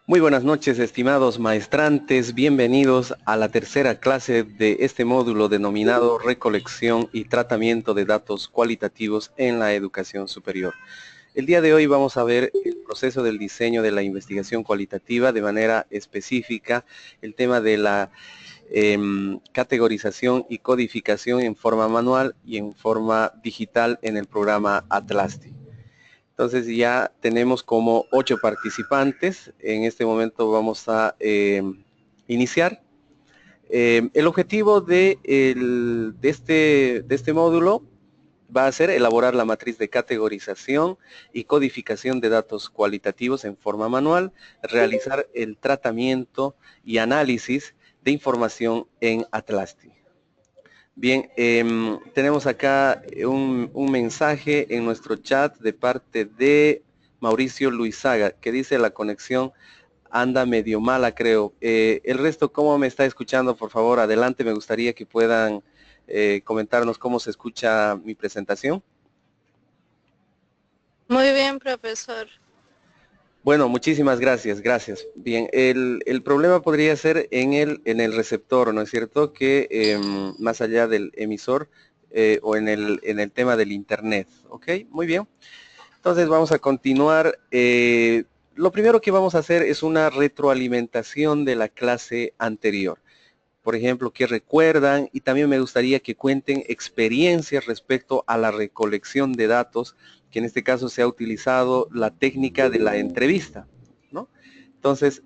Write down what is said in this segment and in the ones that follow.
Muy buenas noches, estimados maestrantes. Bienvenidos a la tercera clase de este módulo denominado Recolección y Tratamiento de Datos Cualitativos en la Educación Superior. El día de hoy vamos a ver el proceso del diseño de la investigación cualitativa, de manera específica el tema de la categorización y codificación en forma manual y en forma digital en el programa Atlasti. Entonces ya tenemos como 8 participantes. En este momento vamos a iniciar. El objetivo de este módulo va a ser elaborar la matriz de categorización y codificación de datos cualitativos en forma manual, realizar el tratamiento y análisis de información en Atlasti. Bien, tenemos acá un mensaje en nuestro chat de parte de Mauricio Luizaga, que dice la conexión anda medio mala, creo. El resto, ¿cómo me está escuchando? Por favor, adelante, me gustaría que puedan comentarnos cómo se escucha mi presentación. Muy bien, profesor. Bueno, muchísimas gracias, gracias. Bien, el problema podría ser en el receptor, ¿no es cierto? Que más allá del emisor o en el tema del internet, ¿ok? Muy bien. Entonces vamos a continuar. Lo primero que vamos a hacer es una retroalimentación de la clase anterior. Por ejemplo, qué recuerdan, y también me gustaría que cuenten experiencias respecto a la recolección de datos, que en este caso se ha utilizado la técnica de la entrevista, ¿no? Entonces,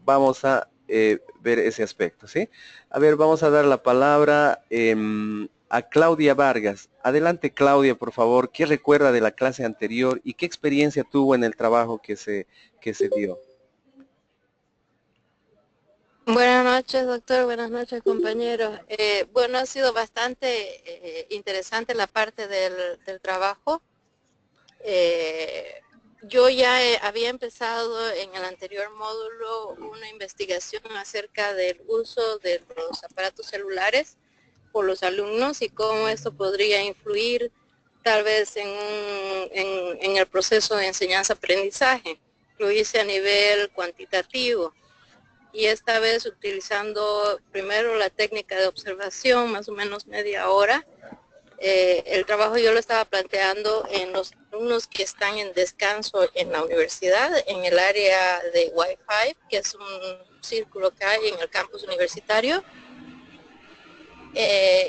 vamos a ver ese aspecto, ¿sí? A ver, vamos a dar la palabra a Claudia Vargas. Adelante, Claudia, por favor. ¿Qué recuerda de la clase anterior y qué experiencia tuvo en el trabajo que se dio? Buenas noches, doctor. Buenas noches, compañeros. Bueno, ha sido bastante interesante la parte del trabajo. Yo ya había empezado en el anterior módulo una investigación acerca del uso de los aparatos celulares por los alumnos y cómo esto podría influir tal vez en el proceso de enseñanza-aprendizaje. Lo hice a nivel cuantitativo. Y esta vez utilizando primero la técnica de observación, más o menos media hora. El trabajo yo lo estaba planteando en los alumnos que están en descanso en la universidad, en el área de Wi-Fi, que es un círculo que hay en el campus universitario.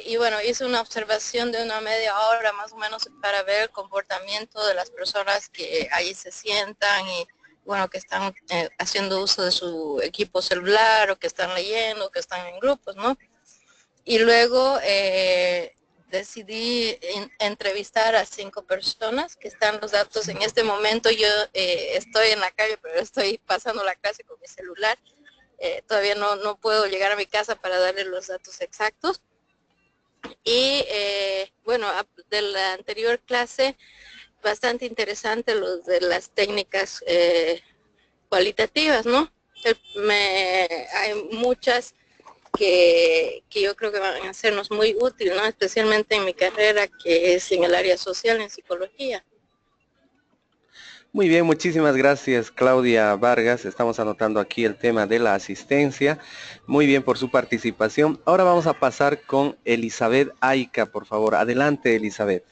Y bueno, hice una observación de una media hora más o menos para ver el comportamiento de las personas que ahí se sientan y bueno, que están haciendo uso de su equipo celular o que están leyendo, que están en grupos, ¿no? Y luego decidí entrevistar a 5 personas que están los datos. En este momento yo estoy en la calle, pero estoy pasando la clase con mi celular. Todavía no puedo llegar a mi casa para darle los datos exactos. Y bueno, de la anterior clase, bastante interesante los de las técnicas cualitativas, ¿no? Hay muchas que yo creo que van a sernos muy útiles, ¿no? Especialmente en mi carrera, que es en el área social, en psicología. Muy bien, muchísimas gracias, Claudia Vargas. Estamos anotando aquí el tema de la asistencia. Muy bien por su participación. Ahora vamos a pasar con Elizabeth Aica, por favor. Adelante, Elizabeth.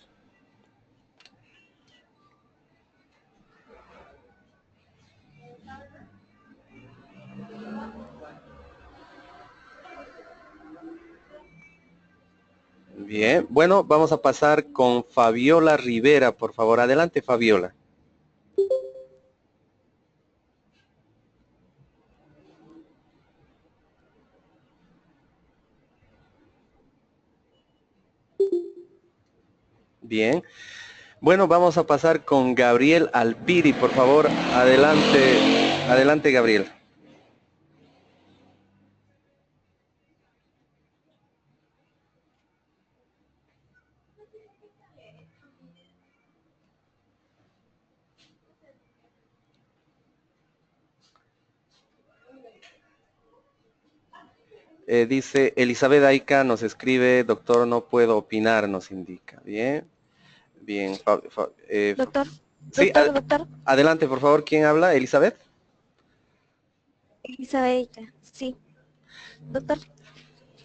Bien, bueno, vamos a pasar con Fabiola Rivera, por favor. Adelante, Fabiola. Bien. Bueno, vamos a pasar con Gabriel Alpiri, por favor. Adelante, adelante, Gabriel. Dice Elizabeth Aica, nos escribe, doctor, no puedo opinar, nos indica. Bien, bien. Doctor, Sí, doctor. adelante, por favor. ¿Quién habla? Elizabeth. Elizabeth, sí. Doctor,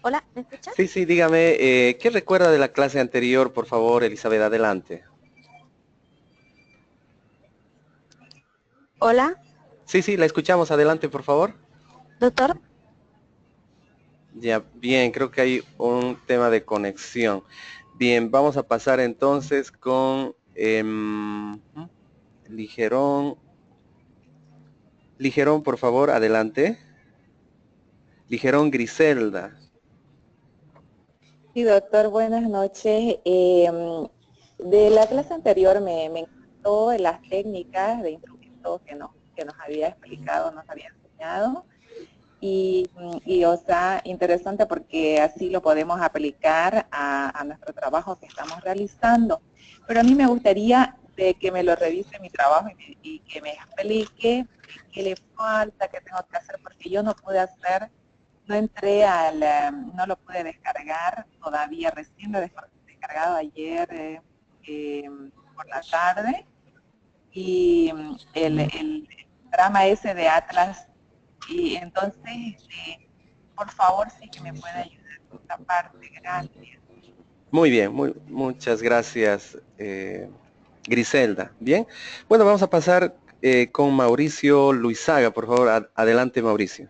hola, ¿me escucha? Sí, sí, dígame, ¿qué recuerda de la clase anterior, por favor, Elizabeth? Adelante. Hola, Sí, sí, la escuchamos. Adelante, por favor. doctor. Ya, bien, creo que hay un tema de conexión. Bien, vamos a pasar entonces con Ligerón. Ligerón, por favor, adelante. Ligerón Griselda. Sí, doctor, buenas noches. De la clase anterior me encantó las técnicas de instrumentos que nos había explicado, nos había enseñado. O sea, interesante porque así lo podemos aplicar a nuestro trabajo que estamos realizando. Pero a mí me gustaría de que me lo revise mi trabajo y que me explique qué le falta, qué tengo que hacer, porque yo no pude hacer. No entré no lo pude descargar todavía, recién lo he descargado ayer por la tarde. Y el programa ese de Atlas, y entonces, por favor, sí que me puede ayudar con esta parte, gracias. Muy bien, muchas gracias, Griselda. Bien, bueno, vamos a pasar con Mauricio Luizaga, por favor. Adelante, Mauricio.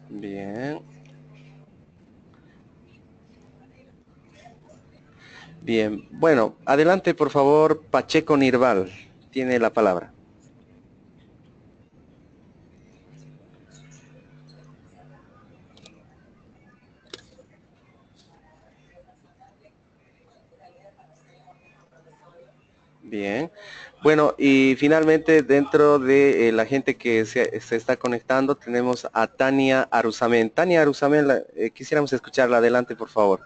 Bien. Bien, bueno, adelante, por favor, Pacheco Nirval. Tiene la palabra. Bien. Bueno, y finalmente dentro de la gente que se está conectando tenemos a Tania Arusamen. Tania Arusamen, quisiéramos escucharla. Adelante, por favor.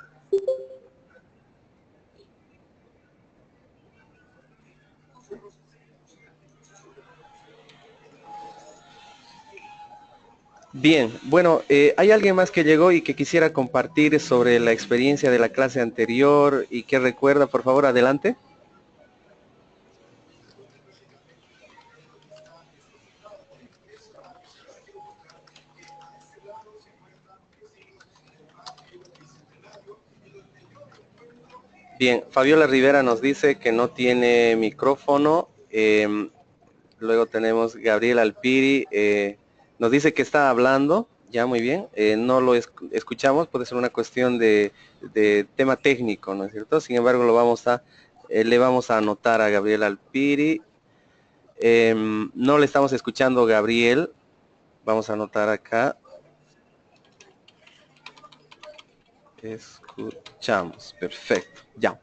Bien, bueno, ¿hay alguien más que llegó y que quisiera compartir sobre la experiencia de la clase anterior y que recuerda? Por favor, adelante. Bien, Fabiola Rivera nos dice que no tiene micrófono. Luego tenemos Gabriel Alpiri, nos dice que está hablando. Ya, muy bien. No lo escuchamos, puede ser una cuestión de tema técnico, ¿no es cierto? Sin embargo, le vamos a anotar a Gabriel Alpiri. No le estamos escuchando, Gabriel. Vamos a anotar acá. Escuchamos. Perfecto. Ya.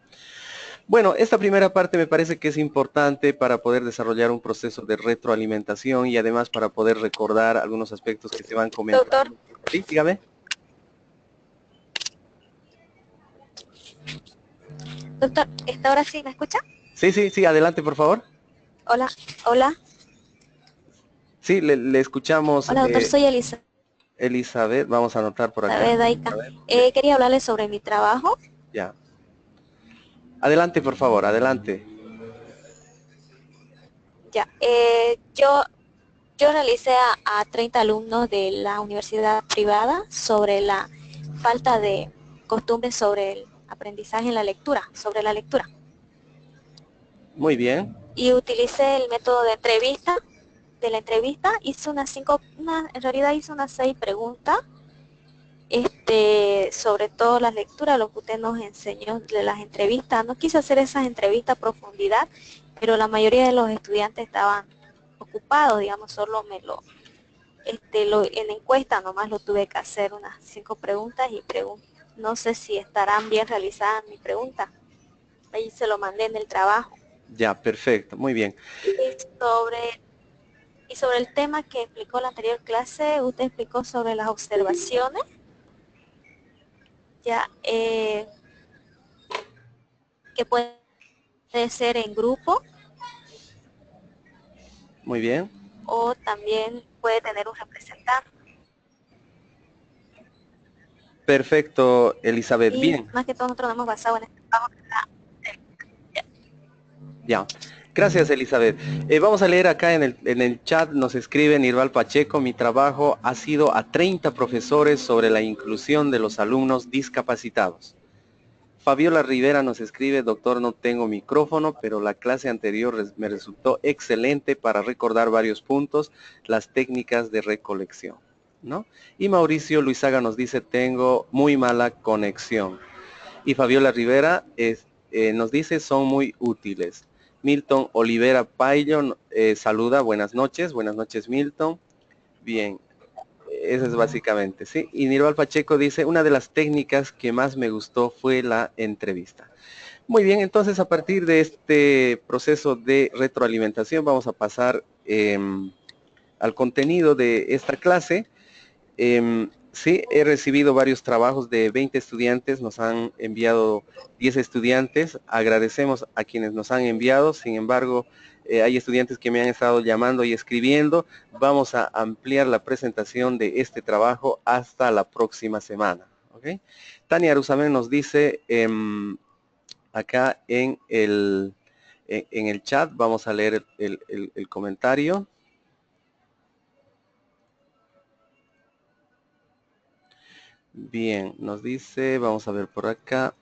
Bueno, esta primera parte me parece que es importante para poder desarrollar un proceso de retroalimentación y además para poder recordar algunos aspectos que se van Doctor, comentando. Sí, dígame. doctor, ¿esta hora sí me escucha? Sí, sí, sí, adelante, por favor. Hola, hola, Sí, le escuchamos, hola, doctor, soy Elizabeth Elizabeth. Vamos a anotar por acá. Daika. Quería hablarle sobre mi trabajo. Ya. Adelante, por favor, adelante. Ya, yo realicé a 30 alumnos de la universidad privada sobre la falta de costumbres sobre el aprendizaje en la lectura, sobre la lectura. Muy bien. Y utilicé el método de entrevista. De la entrevista hice en realidad hice unas 6 preguntas, sobre todo la lectura, lo que usted nos enseñó de las entrevistas. No quise hacer esas entrevistas a profundidad, pero la mayoría de los estudiantes estaban ocupados, digamos, solo en la encuesta nomás lo tuve que hacer unas 5 preguntas y no sé si estarán bien realizadas mis preguntas. Ahí se lo mandé en el trabajo. Ya, perfecto, muy bien. Y sobre, y sobre el tema que explicó la anterior clase, usted explicó sobre las observaciones. Ya, que puede ser en grupo Muy bien. o también puede tener un representante. Perfecto, Elizabeth. Y Bien. más que todo nosotros nos hemos basado en este trabajo. Ya. Gracias, Elizabeth. Vamos a leer acá en el chat, nos escribe Nirval Pacheco, mi trabajo ha sido a 30 profesores sobre la inclusión de los alumnos discapacitados. Fabiola Rivera nos escribe, doctor, no tengo micrófono, pero la clase anterior me resultó excelente para recordar varios puntos, las técnicas de recolección, ¿no? Y Mauricio Luisaga nos dice, tengo muy mala conexión. Y Fabiola Rivera nos dice, son muy útiles. Milton Olivera Payo saluda, buenas noches Milton. Bien, eso es básicamente, ¿sí? Y Nirval Pacheco dice, una de las técnicas que más me gustó fue la entrevista. Muy bien, entonces a partir de este proceso de retroalimentación vamos a pasar al contenido de esta clase. Sí, he recibido varios trabajos de 20 estudiantes, nos han enviado 10 estudiantes, agradecemos a quienes nos han enviado, sin embargo, hay estudiantes que me han estado llamando y escribiendo, vamos a ampliar la presentación de este trabajo hasta la próxima semana, ¿ok? Tania Arusamen nos dice acá en el chat, vamos a leer el comentario. Bien, nos dice, vamos a ver por acá.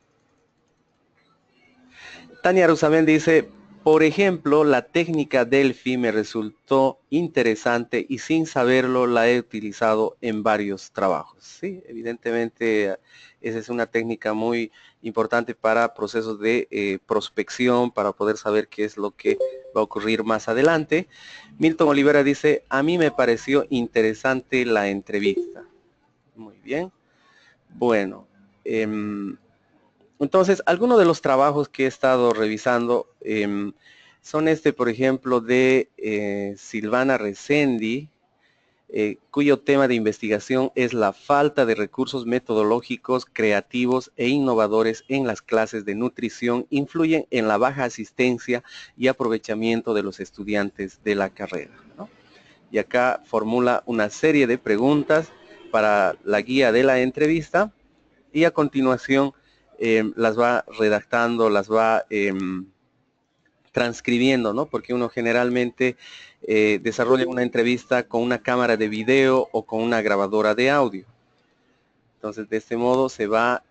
Tania Arusamen dice, por ejemplo, la técnica Delphi me resultó interesante y sin saberlo la he utilizado en varios trabajos. Sí, evidentemente esa es una técnica muy importante para procesos de prospección, para poder saber qué es lo que va a ocurrir más adelante. Milton Olivera dice, a mí me pareció interesante la entrevista. Muy bien. Bueno, entonces, algunos de los trabajos que he estado revisando son por ejemplo, de Silvana Resendi, cuyo tema de investigación es la falta de recursos metodológicos, creativos e innovadores en las clases de nutrición influyen en la baja asistencia y aprovechamiento de los estudiantes de la carrera, ¿no? Y acá formula una serie de preguntas para la guía de la entrevista y a continuación las va redactando, las va transcribiendo, ¿no? Porque uno generalmente desarrolla una entrevista con una cámara de video o con una grabadora de audio. Entonces, de este modo se va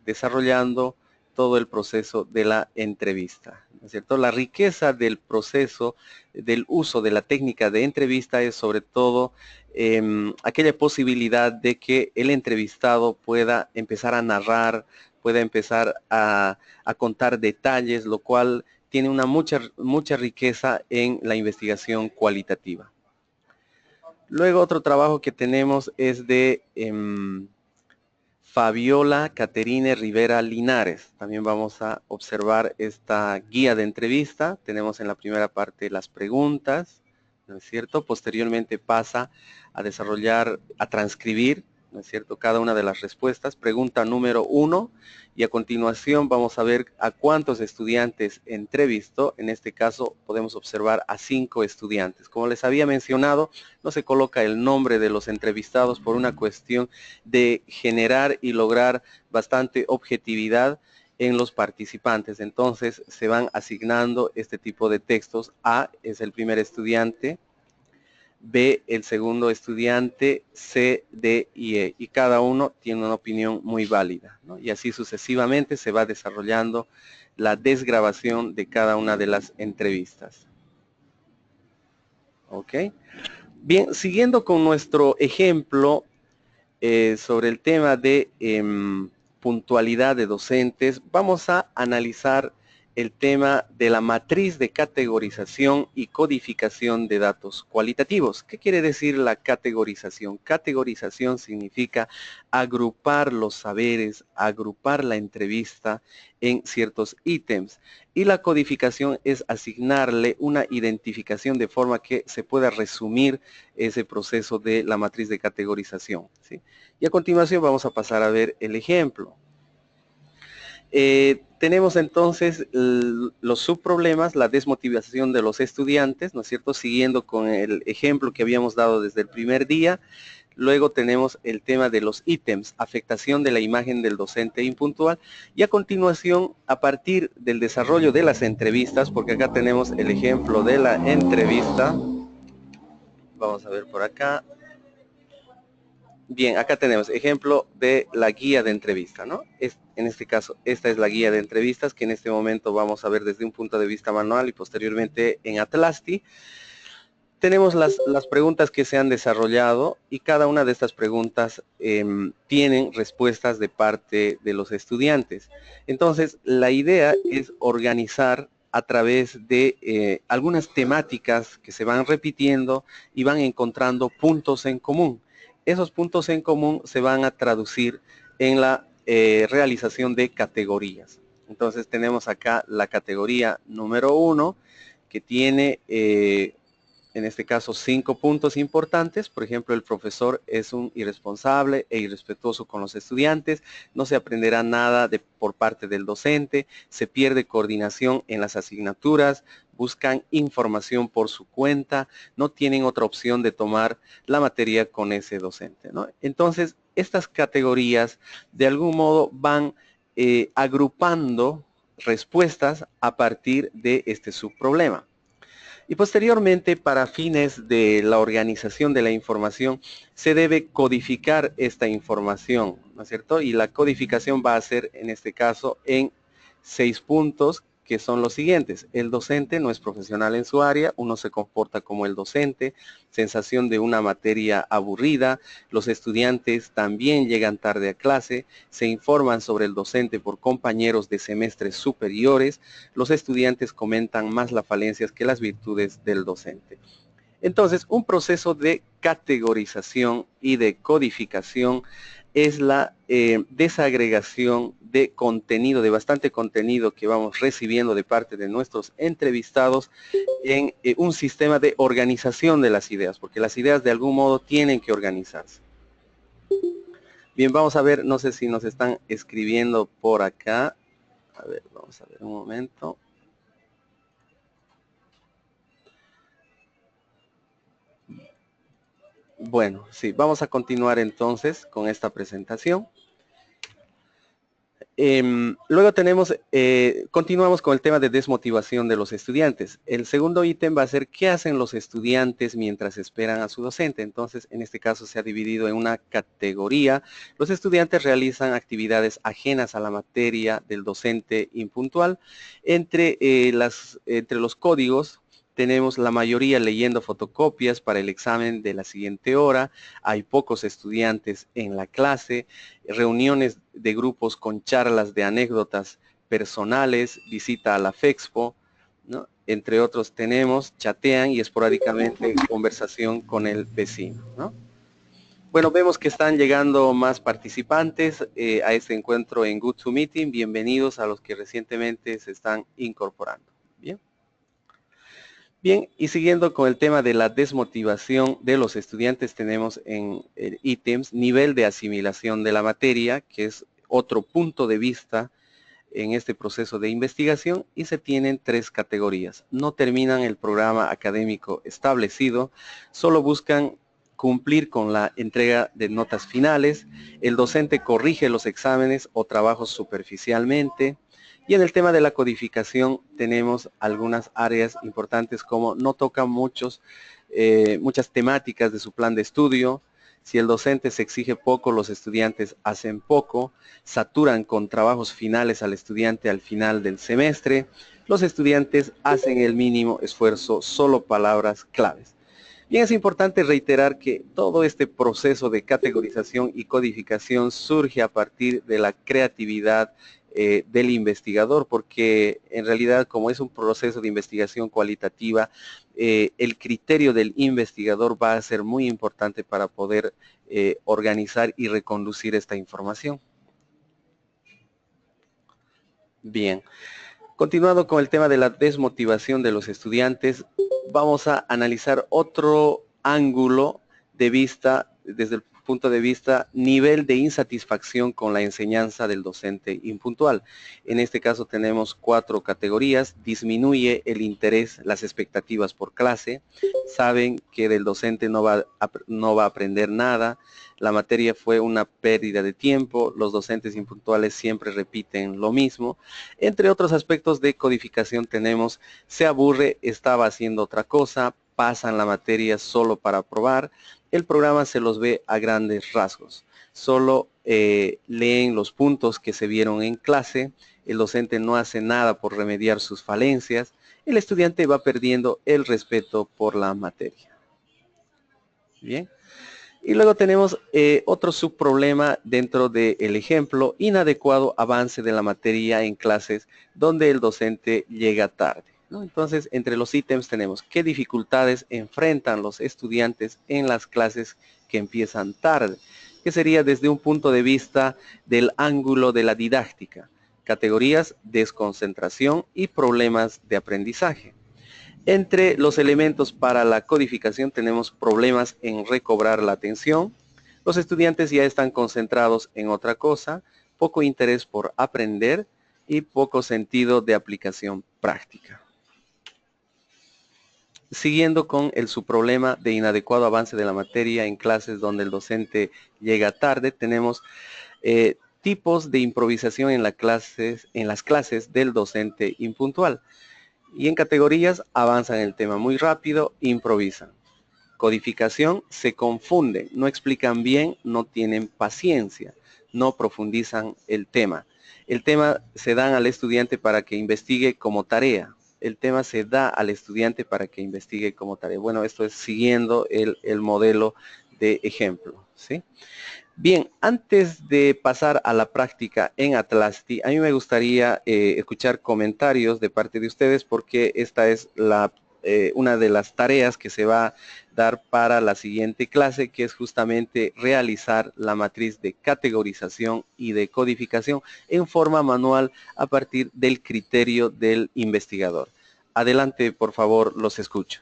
desarrollando todo el proceso de la entrevista, ¿no es cierto? La riqueza del proceso, del uso de la técnica de entrevista es sobre todo aquella posibilidad de que el entrevistado pueda empezar a narrar, pueda empezar a contar detalles, lo cual tiene una mucha riqueza en la investigación cualitativa. Luego otro trabajo que tenemos es de Fabiola Caterine Rivera Linares. También vamos a observar esta guía de entrevista. Tenemos en la primera parte las preguntas, ¿no es cierto? Posteriormente pasa a desarrollar, a transcribir, ¿no es cierto?, cada una de las respuestas. Pregunta número 1 y a continuación vamos a ver a cuántos estudiantes entrevistó. En este caso podemos observar a 5 estudiantes. Como les había mencionado, no se coloca el nombre de los entrevistados por una cuestión de generar y lograr bastante objetividad en los participantes. Entonces se van asignando este tipo de textos. A es el primer estudiante, B el segundo estudiante, C, D y E. Y cada uno tiene una opinión muy válida, ¿no? Y así sucesivamente se va desarrollando la desgrabación de cada una de las entrevistas. ¿Ok? Bien, siguiendo con nuestro ejemplo sobre el tema de puntualidad de docentes, vamos a analizar el tema de la matriz de categorización y codificación de datos cualitativos. ¿Qué quiere decir la categorización? Categorización significa agrupar los saberes, agrupar la entrevista en ciertos ítems. Y la codificación es asignarle una identificación de forma que se pueda resumir ese proceso de la matriz de categorización, ¿sí? Y a continuación vamos a pasar a ver el ejemplo. Tenemos entonces los subproblemas, la desmotivación de los estudiantes, ¿no es cierto? Siguiendo con el ejemplo que habíamos dado desde el primer día, Luego tenemos el tema de los ítems, afectación de la imagen del docente impuntual. Y a continuación, a partir del desarrollo de las entrevistas, porque acá tenemos el ejemplo de la entrevista. Vamos a ver por acá. Bien, acá tenemos ejemplo de la guía de entrevista, ¿no? En este caso, esta es la guía de entrevistas que en este momento vamos a ver desde un punto de vista manual y posteriormente en Atlasti. Tenemos las preguntas que se han desarrollado y cada una de estas preguntas tienen respuestas de parte de los estudiantes. Entonces, la idea es organizar a través de algunas temáticas que se van repitiendo y van encontrando puntos en común. Esos puntos en común se van a traducir en la realización de categorías. Entonces tenemos acá la categoría número 1 que tiene en este caso 5 puntos importantes. Por ejemplo, el profesor es un irresponsable e irrespetuoso con los estudiantes, no se aprenderá nada por parte del docente, se pierde coordinación en las asignaturas, buscan información por su cuenta, no tienen otra opción de tomar la materia con ese docente, ¿no? Entonces, estas categorías de algún modo van agrupando respuestas a partir de este subproblema. Y posteriormente, para fines de la organización de la información, se debe codificar esta información, ¿no es cierto? Y la codificación va a ser, en este caso, en 6 puntos, que son los siguientes. El docente no es profesional en su área, uno se comporta como el docente, sensación de una materia aburrida, los estudiantes también llegan tarde a clase, se informan sobre el docente por compañeros de semestres superiores, los estudiantes comentan más las falencias que las virtudes del docente. Entonces, un proceso de categorización y de codificación es la desagregación de contenido, de bastante contenido que vamos recibiendo de parte de nuestros entrevistados en un sistema de organización de las ideas, porque las ideas de algún modo tienen que organizarse. Bien, vamos a ver, no sé si nos están escribiendo por acá. A ver, vamos a ver un momento. Bueno, sí, vamos a continuar entonces con esta presentación. Luego tenemos, continuamos con el tema de desmotivación de los estudiantes. El segundo ítem va a ser qué hacen los estudiantes mientras esperan a su docente. Entonces, en este caso se ha dividido en una categoría. Los estudiantes realizan actividades ajenas a la materia del docente impuntual. Entre los códigos tenemos la mayoría leyendo fotocopias para el examen de la siguiente hora, hay pocos estudiantes en la clase, reuniones de grupos con charlas de anécdotas personales, visita a la FEXPO, ¿no? Entre otros tenemos, chatean y esporádicamente conversación con el vecino, ¿no? Bueno, vemos que están llegando más participantes a este encuentro en GoToMeeting. Bienvenidos a los que recientemente se están incorporando. Bien. Bien, y siguiendo con el tema de la desmotivación de los estudiantes, tenemos en ítems nivel de asimilación de la materia, que es otro punto de vista en este proceso de investigación, y se tienen 3 categorías. No terminan el programa académico establecido, solo buscan cumplir con la entrega de notas finales, el docente corrige los exámenes o trabajos superficialmente. Y en el tema de la codificación tenemos algunas áreas importantes como no tocan muchas temáticas de su plan de estudio. Si el docente se exige poco, los estudiantes hacen poco, saturan con trabajos finales al estudiante al final del semestre. Los estudiantes hacen el mínimo esfuerzo, solo palabras claves. Bien, es importante reiterar que todo este proceso de categorización y codificación surge a partir de la creatividad del investigador, porque en realidad como es un proceso de investigación cualitativa, el criterio del investigador va a ser muy importante para poder organizar y reconducir esta información. Bien, continuando con el tema de la desmotivación de los estudiantes, vamos a analizar otro ángulo desde el punto de vista nivel de insatisfacción con la enseñanza del docente impuntual. En este caso tenemos 4 categorías: disminuye el interés, las expectativas por clase, saben que del docente no va a aprender nada, la materia fue una pérdida de tiempo, los docentes impuntuales siempre repiten lo mismo. Entre otros aspectos de codificación tenemos: se aburre, estaba haciendo otra cosa, pasan la materia solo para aprobar, el programa se los ve a grandes rasgos, solo leen los puntos que se vieron en clase, el docente no hace nada por remediar sus falencias, el estudiante va perdiendo el respeto por la materia. Bien. Y luego tenemos otro subproblema dentro del ejemplo: inadecuado avance de la materia en clases donde el docente llega tarde, ¿no? Entonces, entre los ítems tenemos: ¿qué dificultades enfrentan los estudiantes en las clases que empiezan tarde? Que sería desde un punto de vista del ángulo de la didáctica. Categorías: desconcentración y problemas de aprendizaje. Entre los elementos para la codificación tenemos problemas en recobrar la atención, los estudiantes ya están concentrados en otra cosa, poco interés por aprender y poco sentido de aplicación práctica. Siguiendo con el subproblema de inadecuado avance de la materia en clases donde el docente llega tarde, tenemos tipos de improvisación en las clases del docente impuntual. Y en categorías: avanzan el tema muy rápido, improvisan. Codificación: se confunden, no explican bien, no tienen paciencia, no profundizan el tema. El tema se dan al estudiante para que investigue como tarea. El tema se da al estudiante para que investigue como tarea. Bueno, esto es siguiendo el modelo de ejemplo, ¿sí? Bien, antes de pasar a la práctica en Atlasti, a mí me gustaría escuchar comentarios de parte de ustedes, porque esta es una de las tareas que se va a dar para la siguiente clase, que es justamente realizar la matriz de categorización y de codificación en forma manual a partir del criterio del investigador. Adelante, por favor, los escucho.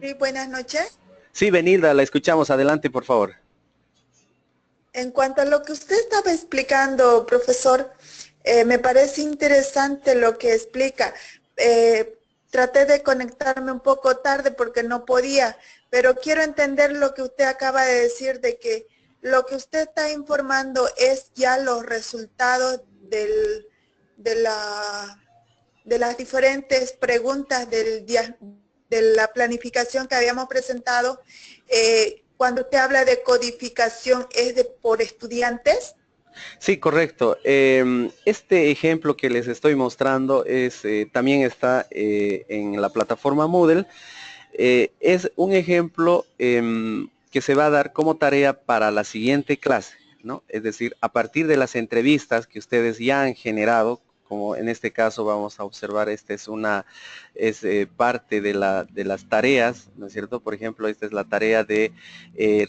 Sí, buenas noches. Sí, Benilda, la escuchamos. Adelante, por favor. En cuanto a lo que usted estaba explicando, profesor, me parece interesante lo que explica. Traté de conectarme un poco tarde porque no podía, pero quiero entender lo que usted acaba de decir, de que lo que usted está informando es ya los resultados de las diferentes preguntas de la planificación que habíamos presentado. Cuando usted habla de codificación, ¿es por estudiantes? Sí, correcto. Este ejemplo que les estoy mostrando también está en la plataforma Moodle. Es un ejemplo que se va a dar como tarea para la siguiente clase, ¿no? Es decir, a partir de las entrevistas que ustedes ya han generado, como en este caso vamos a observar, esta es parte de las tareas, ¿no es cierto? Por ejemplo, esta es la tarea de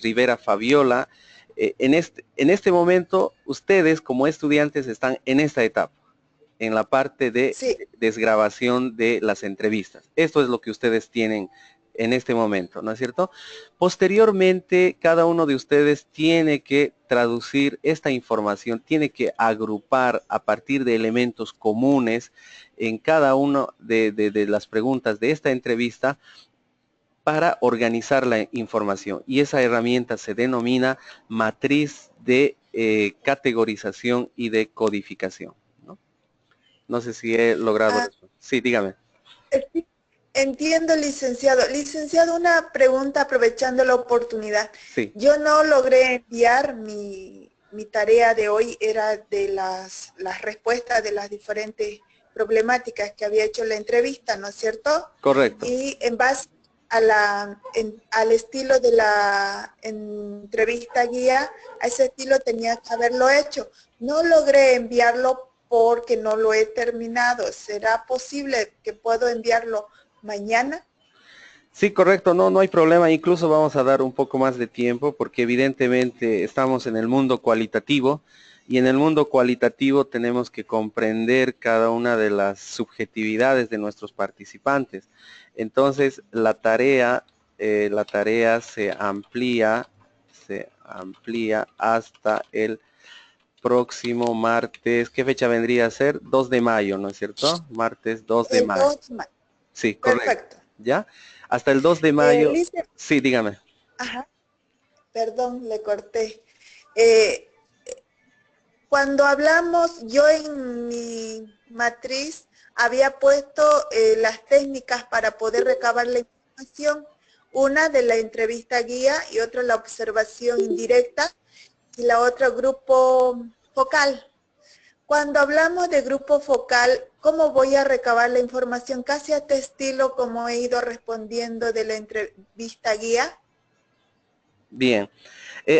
Rivera Fabiola. En este momento, ustedes como estudiantes están en esta etapa, en la parte de Sí. desgrabación de las entrevistas. Esto es lo que ustedes tienen en este momento, ¿no es cierto? Posteriormente, cada uno de ustedes tiene que traducir esta información, tiene que agrupar a partir de elementos comunes en cada una de las preguntas de esta entrevista para organizar la información. Y esa herramienta se denomina matriz de categorización y de codificación, ¿no? No sé si he logrado eso. Sí, dígame. Sí, entiendo, licenciado. Licenciado, una pregunta aprovechando la oportunidad. Sí. Yo no logré enviar mi tarea de hoy, era de las respuestas de las diferentes problemáticas que había hecho la entrevista, ¿no es cierto? Correcto. Y en base al estilo de la entrevista guía, a ese estilo tenía que haberlo hecho. No logré enviarlo porque no lo he terminado. ¿Será posible que puedo enviarlo mañana? Sí, correcto, no hay problema, incluso vamos a dar un poco más de tiempo porque evidentemente estamos en el mundo cualitativo y en el mundo cualitativo tenemos que comprender cada una de las subjetividades de nuestros participantes. Entonces, la tarea se amplía hasta el próximo martes. ¿Qué fecha vendría a ser? 2 de mayo, ¿no es cierto? Martes 2 de El mayo. 2 de mayo. Sí, correcto. Perfecto. ¿Ya? Hasta el 2 de mayo. Lice, Sí, dígame. ajá, perdón, le corté. Cuando hablamos, yo en mi matriz había puesto las técnicas para poder recabar la información, una de la entrevista guía y otra la observación indirecta y la otra grupo focal. Cuando hablamos de grupo focal, ¿cómo voy a recabar la información? Casi a este estilo como he ido respondiendo de la entrevista guía. Bien.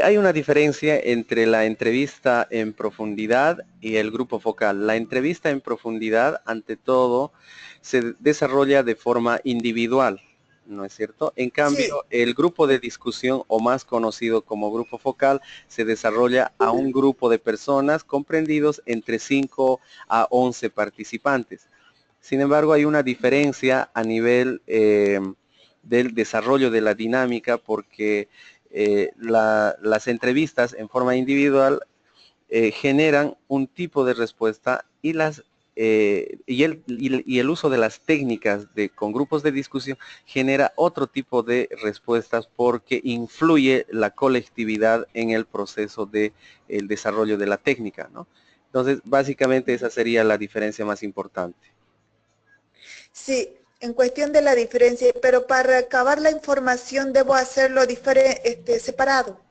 Hay una diferencia entre la entrevista en profundidad y el grupo focal. La entrevista en profundidad, ante todo, se desarrolla de forma individual, ¿no es cierto? En cambio, Sí. el grupo de discusión, o más conocido como grupo focal, se desarrolla a un grupo de personas comprendidos entre 5 a 11 participantes. Sin embargo, hay una diferencia a nivel del desarrollo de la dinámica porque las entrevistas en forma individual generan un tipo de respuesta y el uso de las técnicas con grupos de discusión genera otro tipo de respuestas porque influye la colectividad en el proceso de el desarrollo de la técnica, ¿no? Entonces, básicamente esa sería la diferencia más importante. Sí, en cuestión de la diferencia, pero para recabar la información debo hacerlo separado.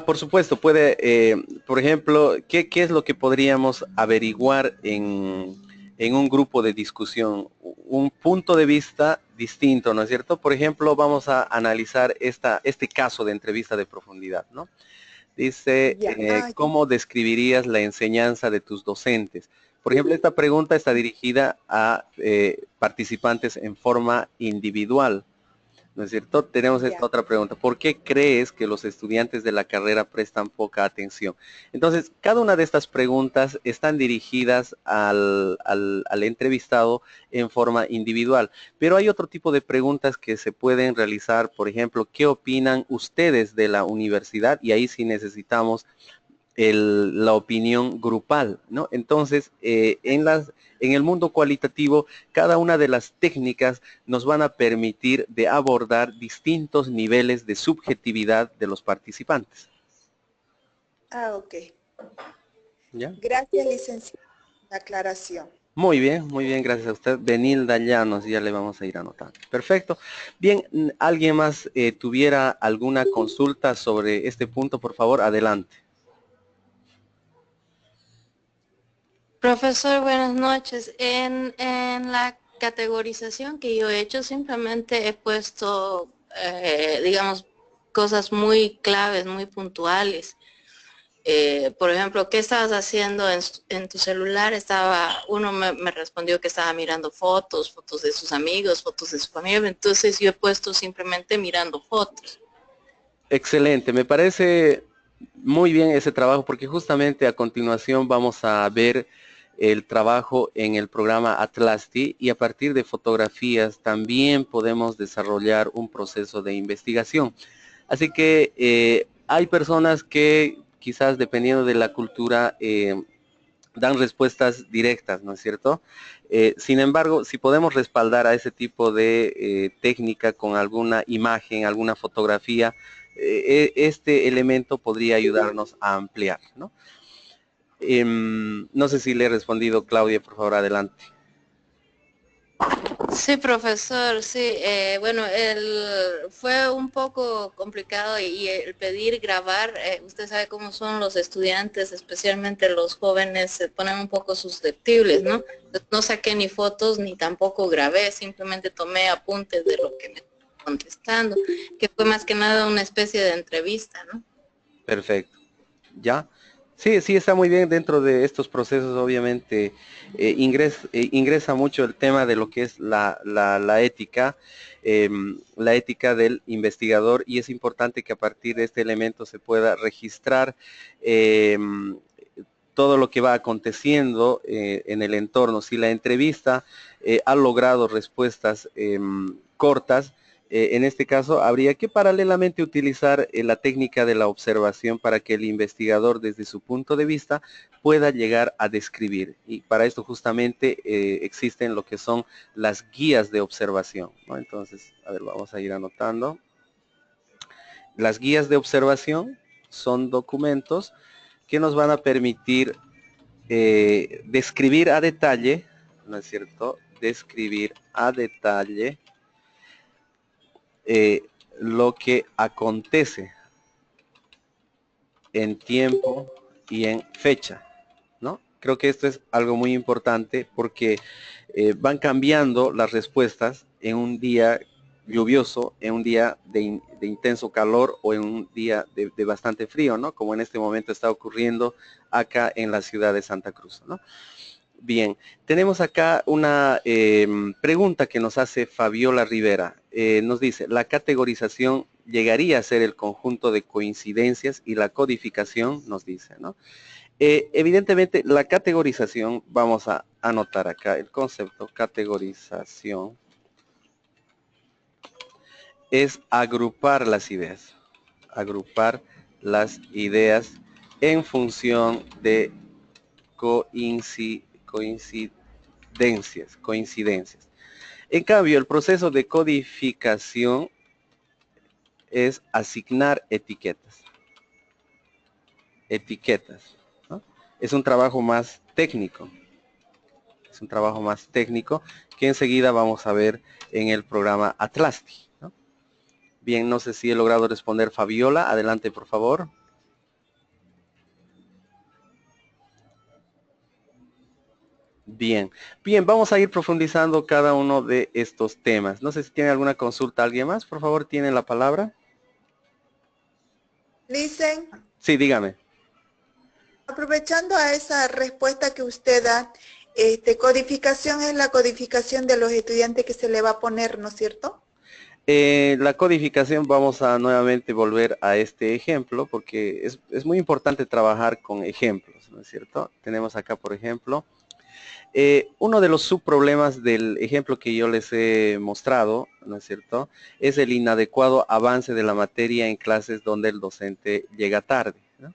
Por supuesto, por ejemplo, ¿qué es lo que podríamos averiguar en un grupo de discusión? Un punto de vista distinto, ¿no es cierto? Por ejemplo, vamos a analizar este caso de entrevista de profundidad, ¿no? Dice, Ya. Ya. ¿cómo describirías la enseñanza de tus docentes? Por ejemplo, esta pregunta está dirigida a participantes en forma individual. ¿No es cierto? Tenemos esta Ya. otra pregunta. ¿Por qué crees que los estudiantes de la carrera prestan poca atención? Entonces, cada una de estas preguntas están dirigidas al entrevistado en forma individual. Pero hay otro tipo de preguntas que se pueden realizar. Por ejemplo, ¿qué opinan ustedes de la universidad? Y ahí sí necesitamos la opinión grupal, ¿no? Entonces, en el mundo cualitativo, cada una de las técnicas nos van a permitir de abordar distintos niveles de subjetividad de los participantes. Ok. ¿Ya? Gracias, licenciado, por la aclaración. Muy bien, gracias a usted. Benilda Llanos, ya le vamos a ir anotando. Perfecto. Bien, ¿alguien más tuviera alguna consulta sobre este punto? Por favor, adelante. Profesor, buenas noches. En la categorización que yo he hecho, simplemente he puesto, digamos, cosas muy claves, muy puntuales. Por ejemplo, ¿qué estabas haciendo en tu celular? Uno me respondió que estaba mirando fotos de sus amigos, fotos de su familia. Entonces yo he puesto simplemente mirando fotos. Excelente, me parece muy bien ese trabajo porque justamente a continuación vamos a ver el trabajo en el programa Atlasti y a partir de fotografías también podemos desarrollar un proceso de investigación. Así que hay personas que quizás dependiendo de la cultura dan respuestas directas, ¿no es cierto? Sin embargo, si podemos respaldar a ese tipo de técnica con alguna imagen, alguna fotografía, este elemento podría ayudarnos a ampliar, ¿no? No sé si le he respondido, Claudia, por favor, adelante. Sí, profesor, sí. Bueno, fue un poco complicado y el pedir grabar, usted sabe cómo son los estudiantes, especialmente los jóvenes, se ponen un poco susceptibles, ¿no? Pues no saqué ni fotos ni tampoco grabé, simplemente tomé apuntes de lo que me estaban contestando, que fue más que nada una especie de entrevista, ¿no? Perfecto. ¿Ya? Sí, sí, está muy bien dentro de estos procesos, obviamente, ingresa mucho el tema de lo que es la ética, la ética del investigador, y es importante que a partir de este elemento se pueda registrar todo lo que va aconteciendo en el entorno. Si la entrevista ha logrado respuestas cortas, en este caso habría que paralelamente utilizar la técnica de la observación para que el investigador desde su punto de vista pueda llegar a describir. Y para esto justamente existen lo que son las guías de observación, ¿no? Entonces, a ver, vamos a ir anotando. Las guías de observación son documentos que nos van a permitir describir a detalle, ¿no es cierto? Describir a detalle lo que acontece en tiempo y en fecha, ¿no? Creo que esto es algo muy importante porque van cambiando las respuestas en un día lluvioso, en un día de intenso calor o en un día de bastante frío, ¿no? Como en este momento está ocurriendo acá en la ciudad de Santa Cruz, ¿no? Bien, tenemos acá una pregunta que nos hace Fabiola Rivera. Nos dice, la categorización llegaría a ser el conjunto de coincidencias y la codificación, nos dice, ¿no? Evidentemente, la categorización, vamos a anotar acá el concepto, categorización, es agrupar las ideas en función de coincidencias. En cambio, el proceso de codificación es asignar etiquetas. ¿No? Es un trabajo más técnico. Es un trabajo más técnico que enseguida vamos a ver en el programa Atlasti, ¿no? Bien, no sé si he logrado responder, Fabiola. Adelante, por favor. Bien, bien, vamos a ir profundizando cada uno de estos temas. No sé si tiene alguna consulta alguien más, por favor, tiene la palabra. Listen, Sí, dígame. aprovechando a esa respuesta que usted da, codificación es la codificación de los estudiantes que se le va a poner, ¿no es cierto? La codificación, vamos a nuevamente volver a este ejemplo, porque es muy importante trabajar con ejemplos, ¿no es cierto? Tenemos acá, por ejemplo, uno de los subproblemas del ejemplo que yo les he mostrado, ¿no es cierto?, es el inadecuado avance de la materia en clases donde el docente llega tarde, ¿no?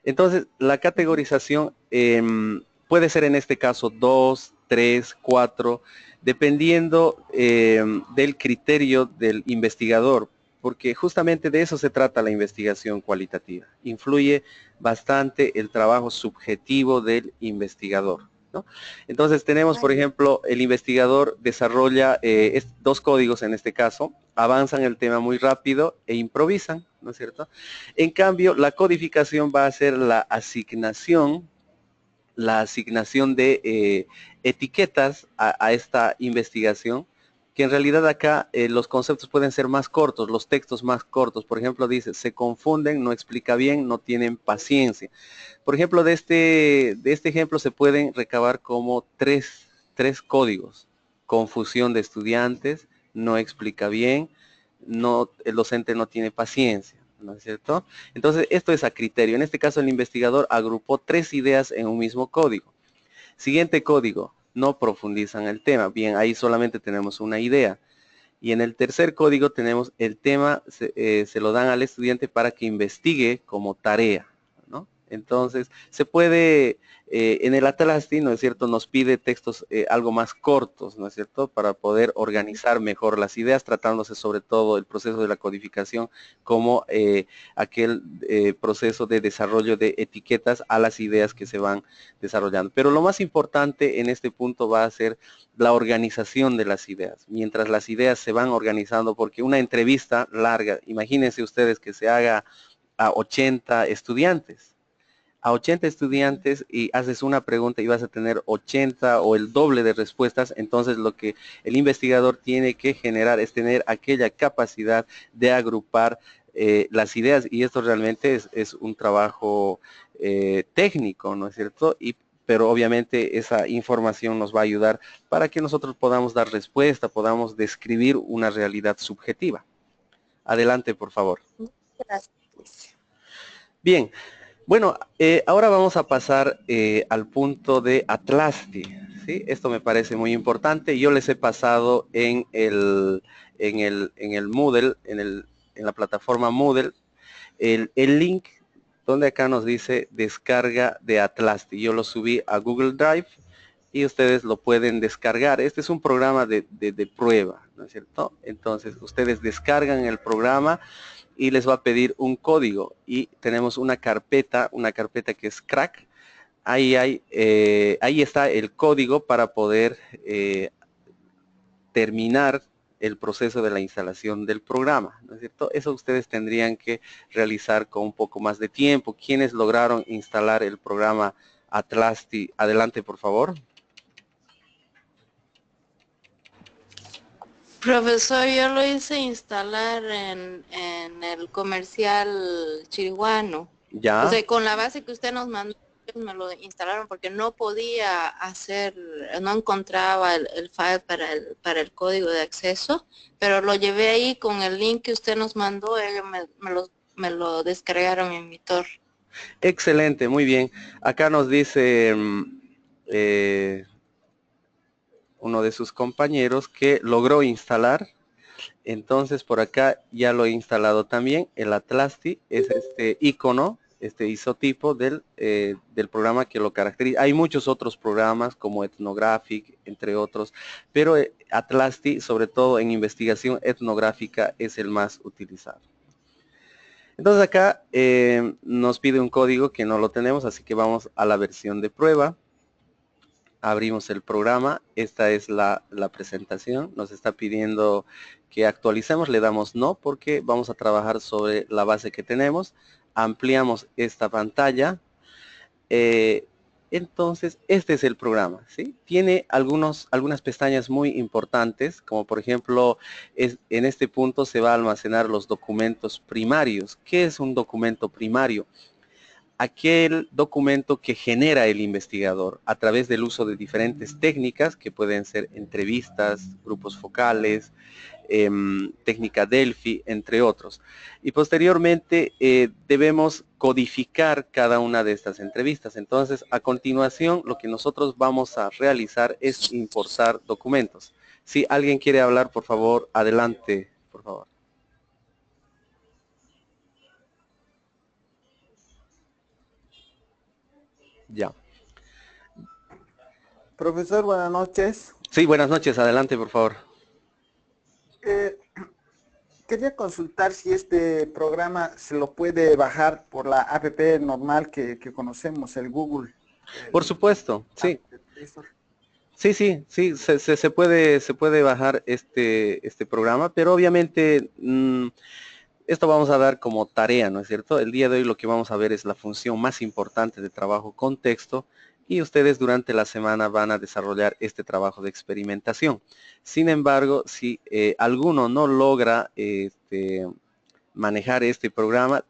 Entonces, la categorización puede ser en este caso 2, 3, 4, dependiendo del criterio del investigador, porque justamente de eso se trata la investigación cualitativa. Influye bastante el trabajo subjetivo del investigador, ¿no? Entonces tenemos, por ejemplo, el investigador desarrolla dos códigos en este caso, avanzan el tema muy rápido e improvisan, ¿no es cierto? En cambio, la codificación va a ser la asignación de etiquetas a esta investigación, que en realidad acá los conceptos pueden ser más cortos, los textos más cortos. Por ejemplo, dice, se confunden, no explica bien, no tienen paciencia. Por ejemplo, de este ejemplo se pueden recabar como tres códigos. Confusión de estudiantes, no explica bien, el docente no tiene paciencia, ¿no es cierto? Entonces, esto es a criterio. En este caso, el investigador agrupó 3 ideas en un mismo código. Siguiente código, no profundizan el tema. Bien, ahí solamente tenemos una idea. Y en el tercer código tenemos el tema, se lo dan al estudiante para que investigue como tarea, ¿no? Entonces, se puede, en el Atlasti, ¿no es cierto?, nos pide textos algo más cortos, ¿no es cierto?, para poder organizar mejor las ideas, tratándose sobre todo el proceso de la codificación como aquel proceso de desarrollo de etiquetas a las ideas que se van desarrollando. Pero lo más importante en este punto va a ser la organización de las ideas, mientras las ideas se van organizando, porque una entrevista larga, imagínense ustedes que se haga a 80 estudiantes, y haces una pregunta y vas a tener 80 o el doble de respuestas. Entonces lo que el investigador tiene que generar es tener aquella capacidad de agrupar las ideas, y esto realmente es un trabajo técnico, ¿no es cierto? Pero obviamente esa información nos va a ayudar para que nosotros podamos dar respuesta, podamos describir una realidad subjetiva. Adelante, por favor. Gracias. Bien, bueno, ahora vamos a pasar al punto de Atlasti, ¿sí? Esto me parece muy importante. Yo les he pasado en el Moodle, en la plataforma Moodle, el link donde acá nos dice descarga de Atlasti. Yo lo subí a Google Drive y ustedes lo pueden descargar. Este es un programa de prueba, ¿no es cierto? Entonces, ustedes descargan el programa y les va a pedir un código. Y tenemos una carpeta que es crack. Ahí está el código para poder terminar el proceso de la instalación del programa, ¿no es cierto? Eso ustedes tendrían que realizar con un poco más de tiempo. ¿Quiénes lograron instalar el programa Atlasti? Adelante, por favor. Profesor, yo lo hice instalar en el comercial chiriguano. Ya. O sea, con la base que usted nos mandó, me lo instalaron porque no podía hacer, no encontraba el file para el código de acceso, pero lo llevé ahí con el link que usted nos mandó, ellos me lo descargaron en mi Tor. Excelente, muy bien. Acá nos dice uno de sus compañeros que logró instalar. Entonces por acá ya lo he instalado también. El Atlasti es este icono, este isotipo del programa que lo caracteriza. Hay muchos otros programas como Ethnographic, entre otros, pero Atlasti, sobre todo en investigación etnográfica, es el más utilizado. Entonces acá nos pide un código que no lo tenemos, así que vamos a la versión de prueba. Abrimos el programa, esta es la presentación, nos está pidiendo que actualicemos, le damos no porque vamos a trabajar sobre la base que tenemos, ampliamos esta pantalla, entonces este es el programa, ¿sí? Tiene algunas pestañas muy importantes, como por ejemplo, en este punto se va a almacenar los documentos primarios. ¿Qué es un documento primario? Aquel documento que genera el investigador a través del uso de diferentes técnicas que pueden ser entrevistas, grupos focales, técnica Delphi, entre otros. Y posteriormente debemos codificar cada una de estas entrevistas. Entonces, a continuación, lo que nosotros vamos a realizar es importar documentos. Si alguien quiere hablar, por favor, adelante, por favor. Ya. Profesor, buenas noches. Sí, buenas noches. Adelante, por favor. Quería consultar si este programa se lo puede bajar por la app normal que conocemos, el Google. Por supuesto, sí. Sí, se puede bajar este programa, pero obviamente esto vamos a dar como tarea, ¿no es cierto? El día de hoy lo que vamos a ver es la función más importante de trabajo con texto y ustedes durante la semana van a desarrollar este trabajo de experimentación. Sin embargo, si alguno no logra manejar este programa,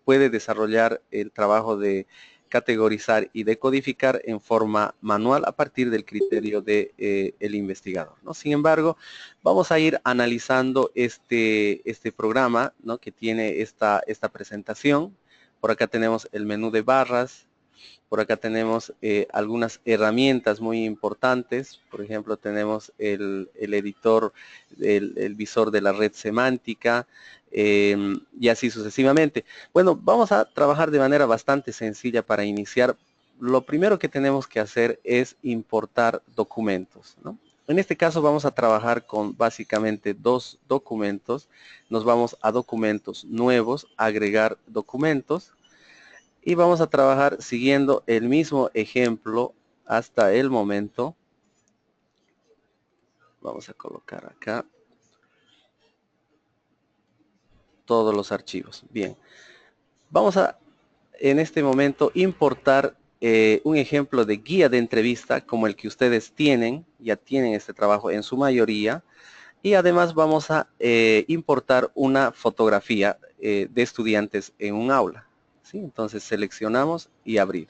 puede desarrollar el trabajo de categorizar y decodificar en forma manual a partir del criterio de el investigador, ¿no? Sin embargo, vamos a ir analizando este programa, ¿no? Que tiene esta presentación. Por acá tenemos el menú de barras, por acá tenemos algunas herramientas muy importantes. Por ejemplo, tenemos el editor, el visor de la red semántica, y así sucesivamente. Bueno, vamos a trabajar de manera bastante sencilla para iniciar. Lo primero que tenemos que hacer es importar documentos, ¿no? En este caso vamos a trabajar con básicamente dos documentos. Nos vamos a documentos nuevos, agregar documentos. Y vamos a trabajar siguiendo el mismo ejemplo hasta el momento. Vamos a colocar acá todos los archivos. Bien. Vamos a, en este momento, importar un ejemplo de guía de entrevista como el que ustedes tienen. Ya tienen este trabajo en su mayoría. Y además vamos a importar una fotografía de estudiantes en un aula, ¿sí? Entonces seleccionamos y abrir.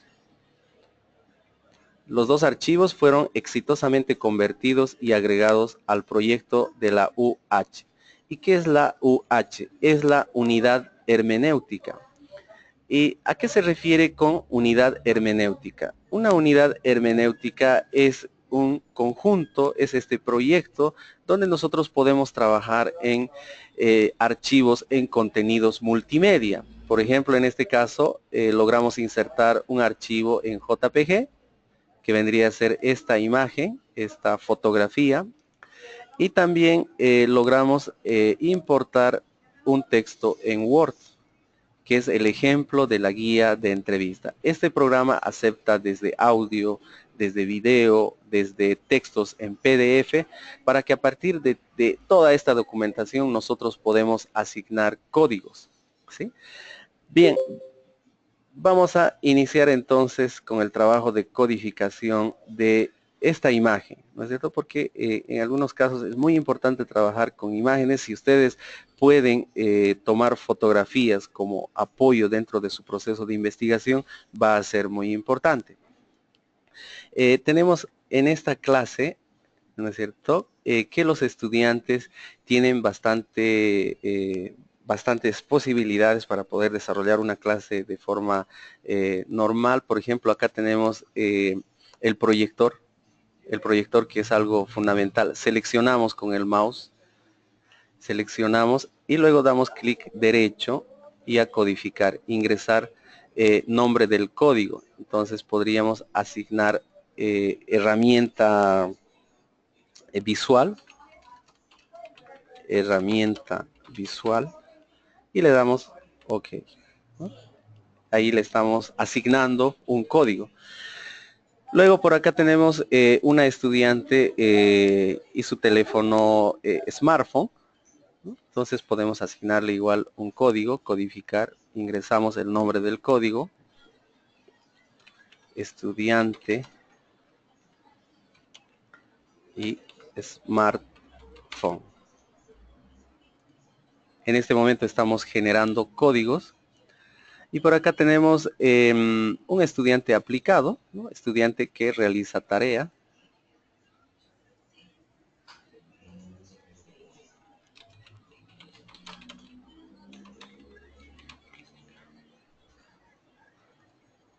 Los dos archivos fueron exitosamente convertidos y agregados al proyecto de la UH. ¿Y qué es la UH? Es la unidad hermenéutica. ¿Y a qué se refiere con unidad hermenéutica? Una unidad hermenéutica es un conjunto, es este proyecto donde nosotros podemos trabajar en archivos, en contenidos multimedia. Por ejemplo, en este caso, logramos insertar un archivo en JPG, que vendría a ser esta imagen, esta fotografía, y también logramos importar un texto en Word, que es el ejemplo de la guía de entrevista. Este programa acepta desde audio, desde video, desde textos en PDF, para que a partir de toda esta documentación nosotros podemos asignar códigos, ¿sí? Bien, vamos a iniciar entonces con el trabajo de codificación de esta imagen, ¿no es cierto? Porque en algunos casos es muy importante trabajar con imágenes. Si ustedes pueden tomar fotografías como apoyo dentro de su proceso de investigación, va a ser muy importante. Tenemos en esta clase, ¿no es cierto?, que los estudiantes tienen bastantes posibilidades para poder desarrollar una clase de forma normal. Por ejemplo, acá tenemos el proyector que es algo fundamental. Seleccionamos con el mouse, seleccionamos y luego damos clic derecho y a codificar, ingresar nombre del código. Entonces podríamos asignar herramienta visual y le damos OK, ¿no? Ahí le estamos asignando un código. Luego por acá tenemos una estudiante y su teléfono smartphone, ¿no? Entonces podemos asignarle igual un código, codificar, ingresamos el nombre del código, estudiante y smartphone. En este momento estamos generando códigos. Y por acá tenemos un estudiante aplicado, ¿no? Estudiante que realiza tarea.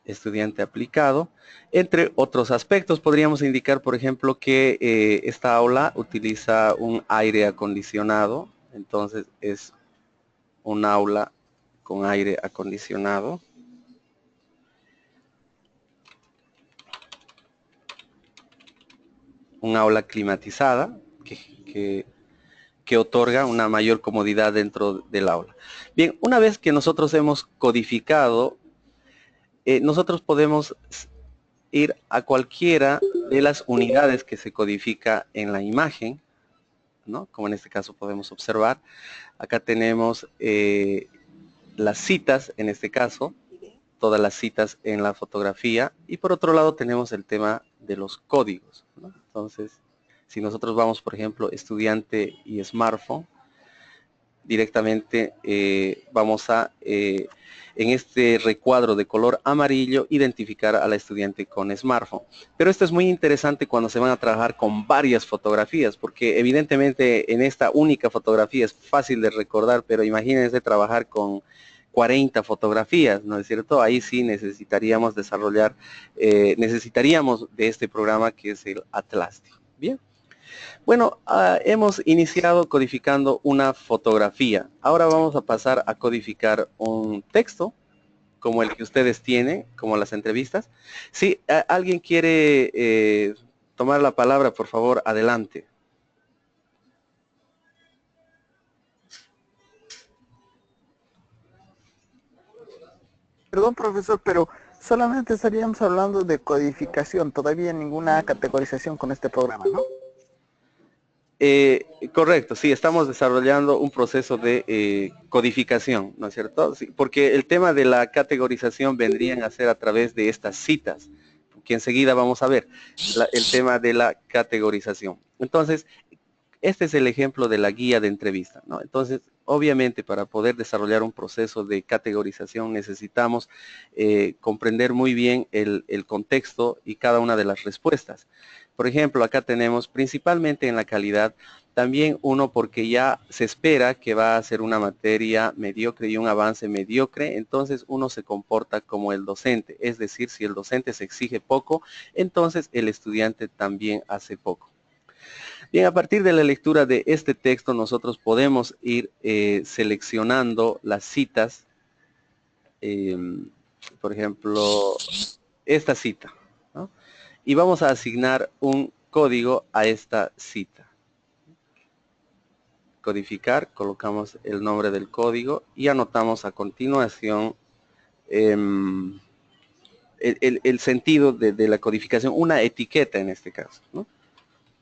Estudiante aplicado. Entre otros aspectos podríamos indicar, por ejemplo, que esta aula utiliza un aire acondicionado. Entonces es un aula con aire acondicionado. Un aula climatizada que otorga una mayor comodidad dentro del aula. Bien, una vez que nosotros hemos codificado, nosotros podemos ir a cualquiera de las unidades que se codifica en la imagen, ¿no? Como en este caso podemos observar. Acá tenemos las citas, en este caso, todas las citas en la fotografía, y por otro lado tenemos el tema de los códigos, ¿no? Entonces, si nosotros vamos, por ejemplo, estudiante y smartphone, directamente vamos a, en este recuadro de color amarillo, identificar a la estudiante con smartphone. Pero esto es muy interesante cuando se van a trabajar con varias fotografías, porque evidentemente en esta única fotografía es fácil de recordar, pero imagínense trabajar con 40 fotografías, ¿no es cierto? Ahí sí necesitaríamos desarrollar, necesitaríamos de este programa que es el Atlassian. Bien. Bueno, hemos iniciado codificando una fotografía. Ahora vamos a pasar a codificar un texto, como el que ustedes tienen, como las entrevistas. Si alguien quiere tomar la palabra, por favor, adelante. Perdón, profesor, pero solamente estaríamos hablando de codificación, todavía ninguna categorización con este programa, ¿no? Correcto, sí, estamos desarrollando un proceso de codificación, ¿no es cierto? Sí, porque el tema de la categorización vendrían a ser a través de estas citas, que enseguida vamos a ver el tema de la categorización. Entonces, Este es el ejemplo de la guía de entrevista, ¿no? Entonces, obviamente, para poder desarrollar un proceso de categorización necesitamos comprender muy bien el contexto y cada una de las respuestas. Por ejemplo, acá tenemos principalmente en la calidad, también uno porque ya se espera que va a ser una materia mediocre y un avance mediocre, entonces uno se comporta como el docente. Es decir, si el docente se exige poco, entonces el estudiante también hace poco. Bien, a partir de la lectura de este texto nosotros podemos ir seleccionando las citas, por ejemplo, esta cita, ¿no? Y vamos a asignar un código a esta cita. Codificar, colocamos el nombre del código y anotamos a continuación el sentido de la codificación, una etiqueta en este caso, ¿no?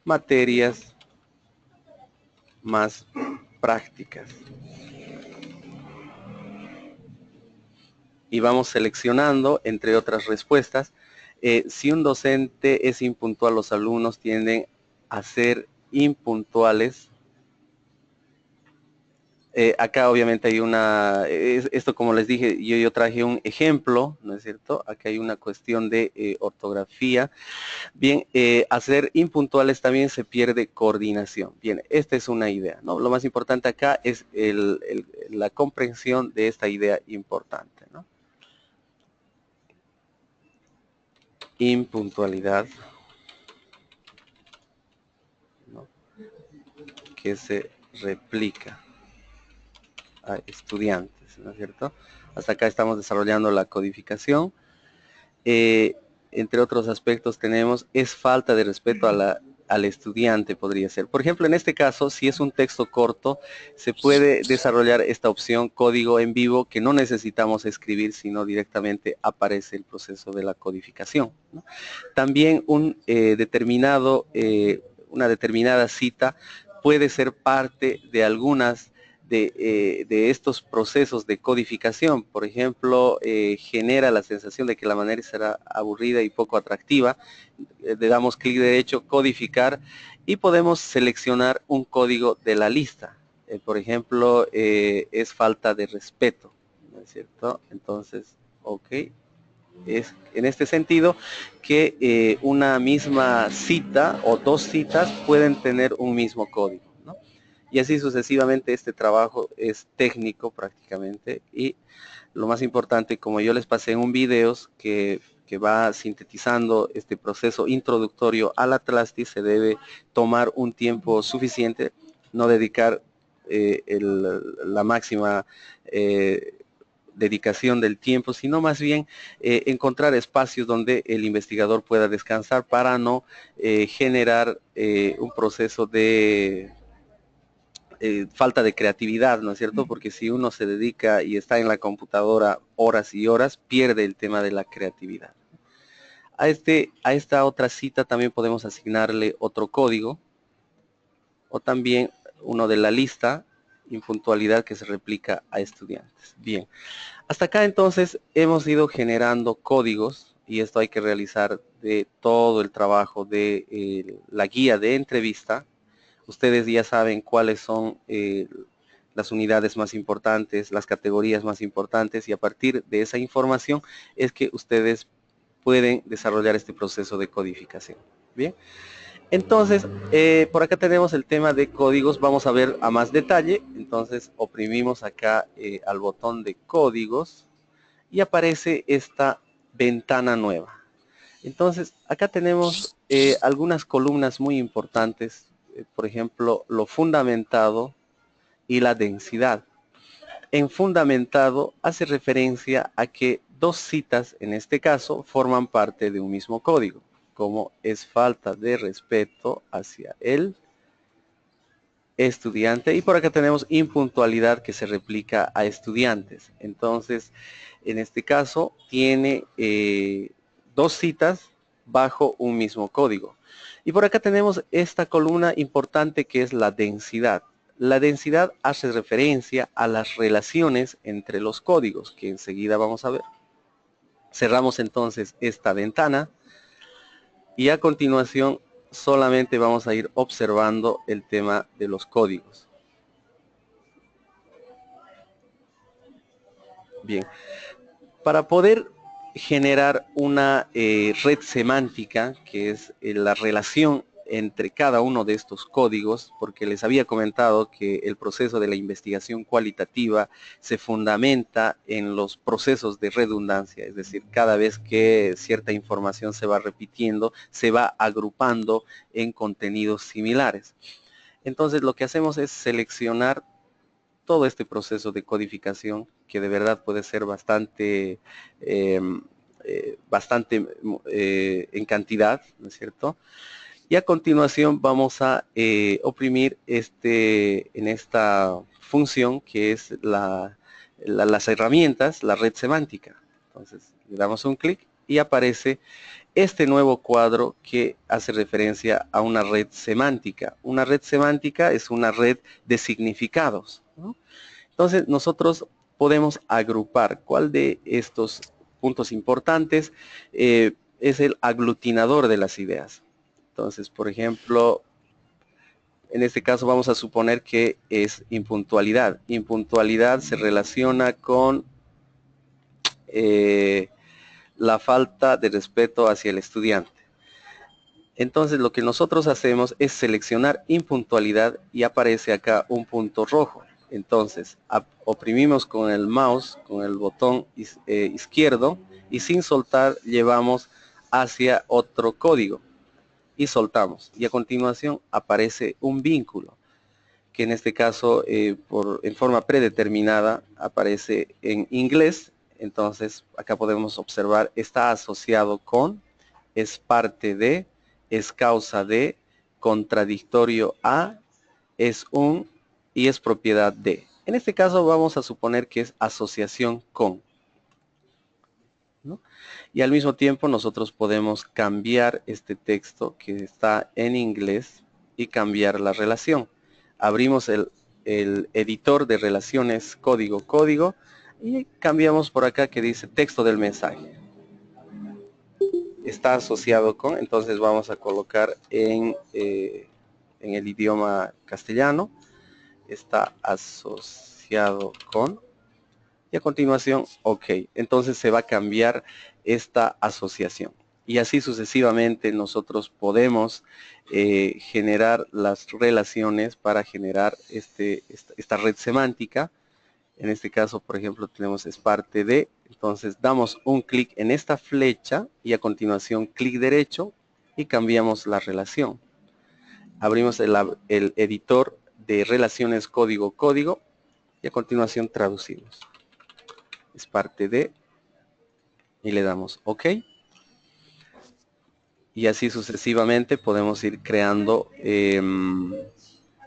Materias más prácticas. Y vamos seleccionando, entre otras respuestas, si un docente es impuntual, los alumnos tienden a ser impuntuales. Acá obviamente hay esto como les dije, yo traje un ejemplo, ¿no es cierto? Acá hay una cuestión de ortografía. Bien, hacer impuntuales también se pierde coordinación. Bien, esta es una idea, ¿no? Lo más importante acá es la comprensión de esta idea importante, ¿no? Impuntualidad, ¿no? Que se replica a estudiantes, ¿no es cierto? Hasta acá estamos desarrollando la codificación. Entre otros aspectos tenemos, es falta de respeto al estudiante, podría ser. Por ejemplo, en este caso, si es un texto corto, se puede desarrollar esta opción código en vivo que no necesitamos escribir, sino directamente aparece el proceso de la codificación, ¿no? También una determinada cita puede ser parte de algunas de estos procesos de codificación. Por ejemplo, genera la sensación de que la manera será aburrida y poco atractiva. Le damos clic derecho, codificar, y podemos seleccionar un código de la lista. Por ejemplo, es falta de respeto, ¿no es cierto? Entonces, ok. Es en este sentido que una misma cita o dos citas pueden tener un mismo código, ¿no? Y así sucesivamente. Este trabajo es técnico prácticamente, y lo más importante, como yo les pasé en un video que va sintetizando este proceso introductorio a la TLASTI, se debe tomar un tiempo suficiente, no dedicar la máxima dedicación del tiempo, sino más bien encontrar espacios donde el investigador pueda descansar para no generar un proceso de falta de creatividad, ¿no es cierto? Porque si uno se dedica y está en la computadora horas y horas, pierde el tema de la creatividad. A esta otra cita también podemos asignarle otro código, o también uno de la lista, impuntualidad que se replica a estudiantes. Bien, hasta acá entonces hemos ido generando códigos, y esto hay que realizar de todo el trabajo de la guía de entrevista. Ustedes ya saben cuáles son las unidades más importantes, las categorías más importantes, y a partir de esa información es que ustedes pueden desarrollar este proceso de codificación. Bien, entonces por acá tenemos el tema de códigos. Vamos a ver a más detalle. Entonces oprimimos acá al botón de códigos y aparece esta ventana nueva. Entonces acá tenemos algunas columnas muy importantes, por ejemplo, lo fundamentado y la densidad. En fundamentado hace referencia a que dos citas, en este caso, forman parte de un mismo código, como es falta de respeto hacia el estudiante, y por acá tenemos impuntualidad que se replica a estudiantes. Entonces, en este caso, tiene dos citas bajo un mismo código. Y por acá tenemos esta columna importante que es la densidad. La densidad hace referencia a las relaciones entre los códigos, que enseguida vamos a ver. Cerramos entonces esta ventana y a continuación solamente vamos a ir observando el tema de los códigos. Bien, para poder generar una red semántica, que es la relación entre cada uno de estos códigos, porque les había comentado que el proceso de la investigación cualitativa se fundamenta en los procesos de redundancia, es decir, cada vez que cierta información se va repitiendo, se va agrupando en contenidos similares. Entonces, lo que hacemos es seleccionar todo este proceso de codificación, que de verdad puede ser bastante, en cantidad, ¿no es cierto? Y a continuación vamos a oprimir en esta función que es las herramientas, la red semántica. Entonces le damos un clic y aparece este nuevo cuadro que hace referencia a una red semántica. Una red semántica es una red de significados, ¿no? Entonces nosotros podemos agrupar cuál de estos puntos importantes es el aglutinador de las ideas. Entonces, por ejemplo, en este caso vamos a suponer que es impuntualidad. Impuntualidad se relaciona con la falta de respeto hacia el estudiante. Entonces lo que nosotros hacemos es seleccionar impuntualidad y aparece acá un punto rojo. Entonces oprimimos con el mouse, con el botón izquierdo, y sin soltar llevamos hacia otro código y soltamos. Y a continuación aparece un vínculo, que en este caso en forma predeterminada aparece en inglés. Entonces acá podemos observar, está asociado con, es parte de, es causa de, contradictorio a, es un y es propiedad de. En este caso vamos a suponer que es asociación con, ¿no? Y al mismo tiempo nosotros podemos cambiar este texto que está en inglés y cambiar la relación. Abrimos el editor de relaciones código y cambiamos por acá que dice texto del mensaje. Está asociado con, entonces vamos a colocar en el idioma castellano, está asociado con, y a continuación, ok. Entonces se va a cambiar esta asociación. Y así sucesivamente nosotros podemos generar las relaciones para generar esta red semántica. En este caso, por ejemplo, tenemos es parte de, entonces damos un clic en esta flecha y a continuación clic derecho y cambiamos la relación. Abrimos el editor de relaciones código y a continuación traducimos. Es parte de y le damos OK. Y así sucesivamente podemos ir creando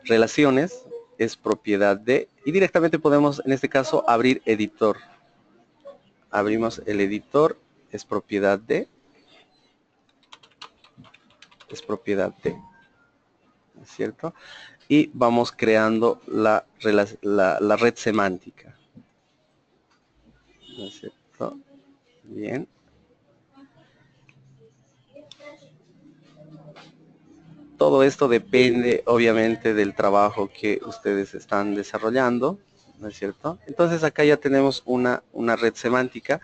relaciones, es propiedad de, y directamente podemos en este caso abrir editor. Abrimos el editor, es propiedad de, es propiedad de, ¿no es cierto? Y vamos creando la red semántica, ¿no es cierto? Bien. Todo esto depende obviamente del trabajo que ustedes están desarrollando, ¿no es cierto? Entonces acá ya tenemos una red semántica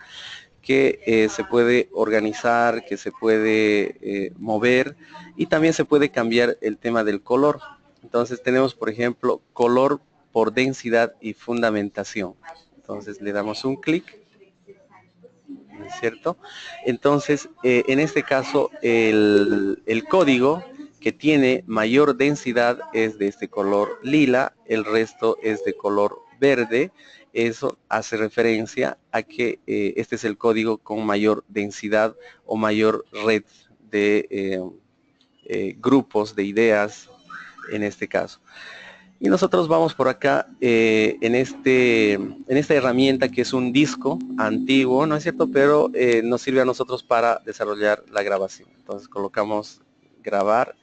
que se puede organizar, que se puede mover y también se puede cambiar el tema del color. Entonces tenemos, por ejemplo, color por densidad y fundamentación. Entonces le damos un clic, ¿no es cierto? Entonces, en este caso, el código que tiene mayor densidad es de este color lila, el resto es de color verde. Eso hace referencia a que este es el código con mayor densidad o mayor red de grupos de ideas en este caso. Y nosotros vamos por acá en esta herramienta que es un disco antiguo, ¿no es cierto? Pero nos sirve a nosotros para desarrollar la grabación. Entonces colocamos grabar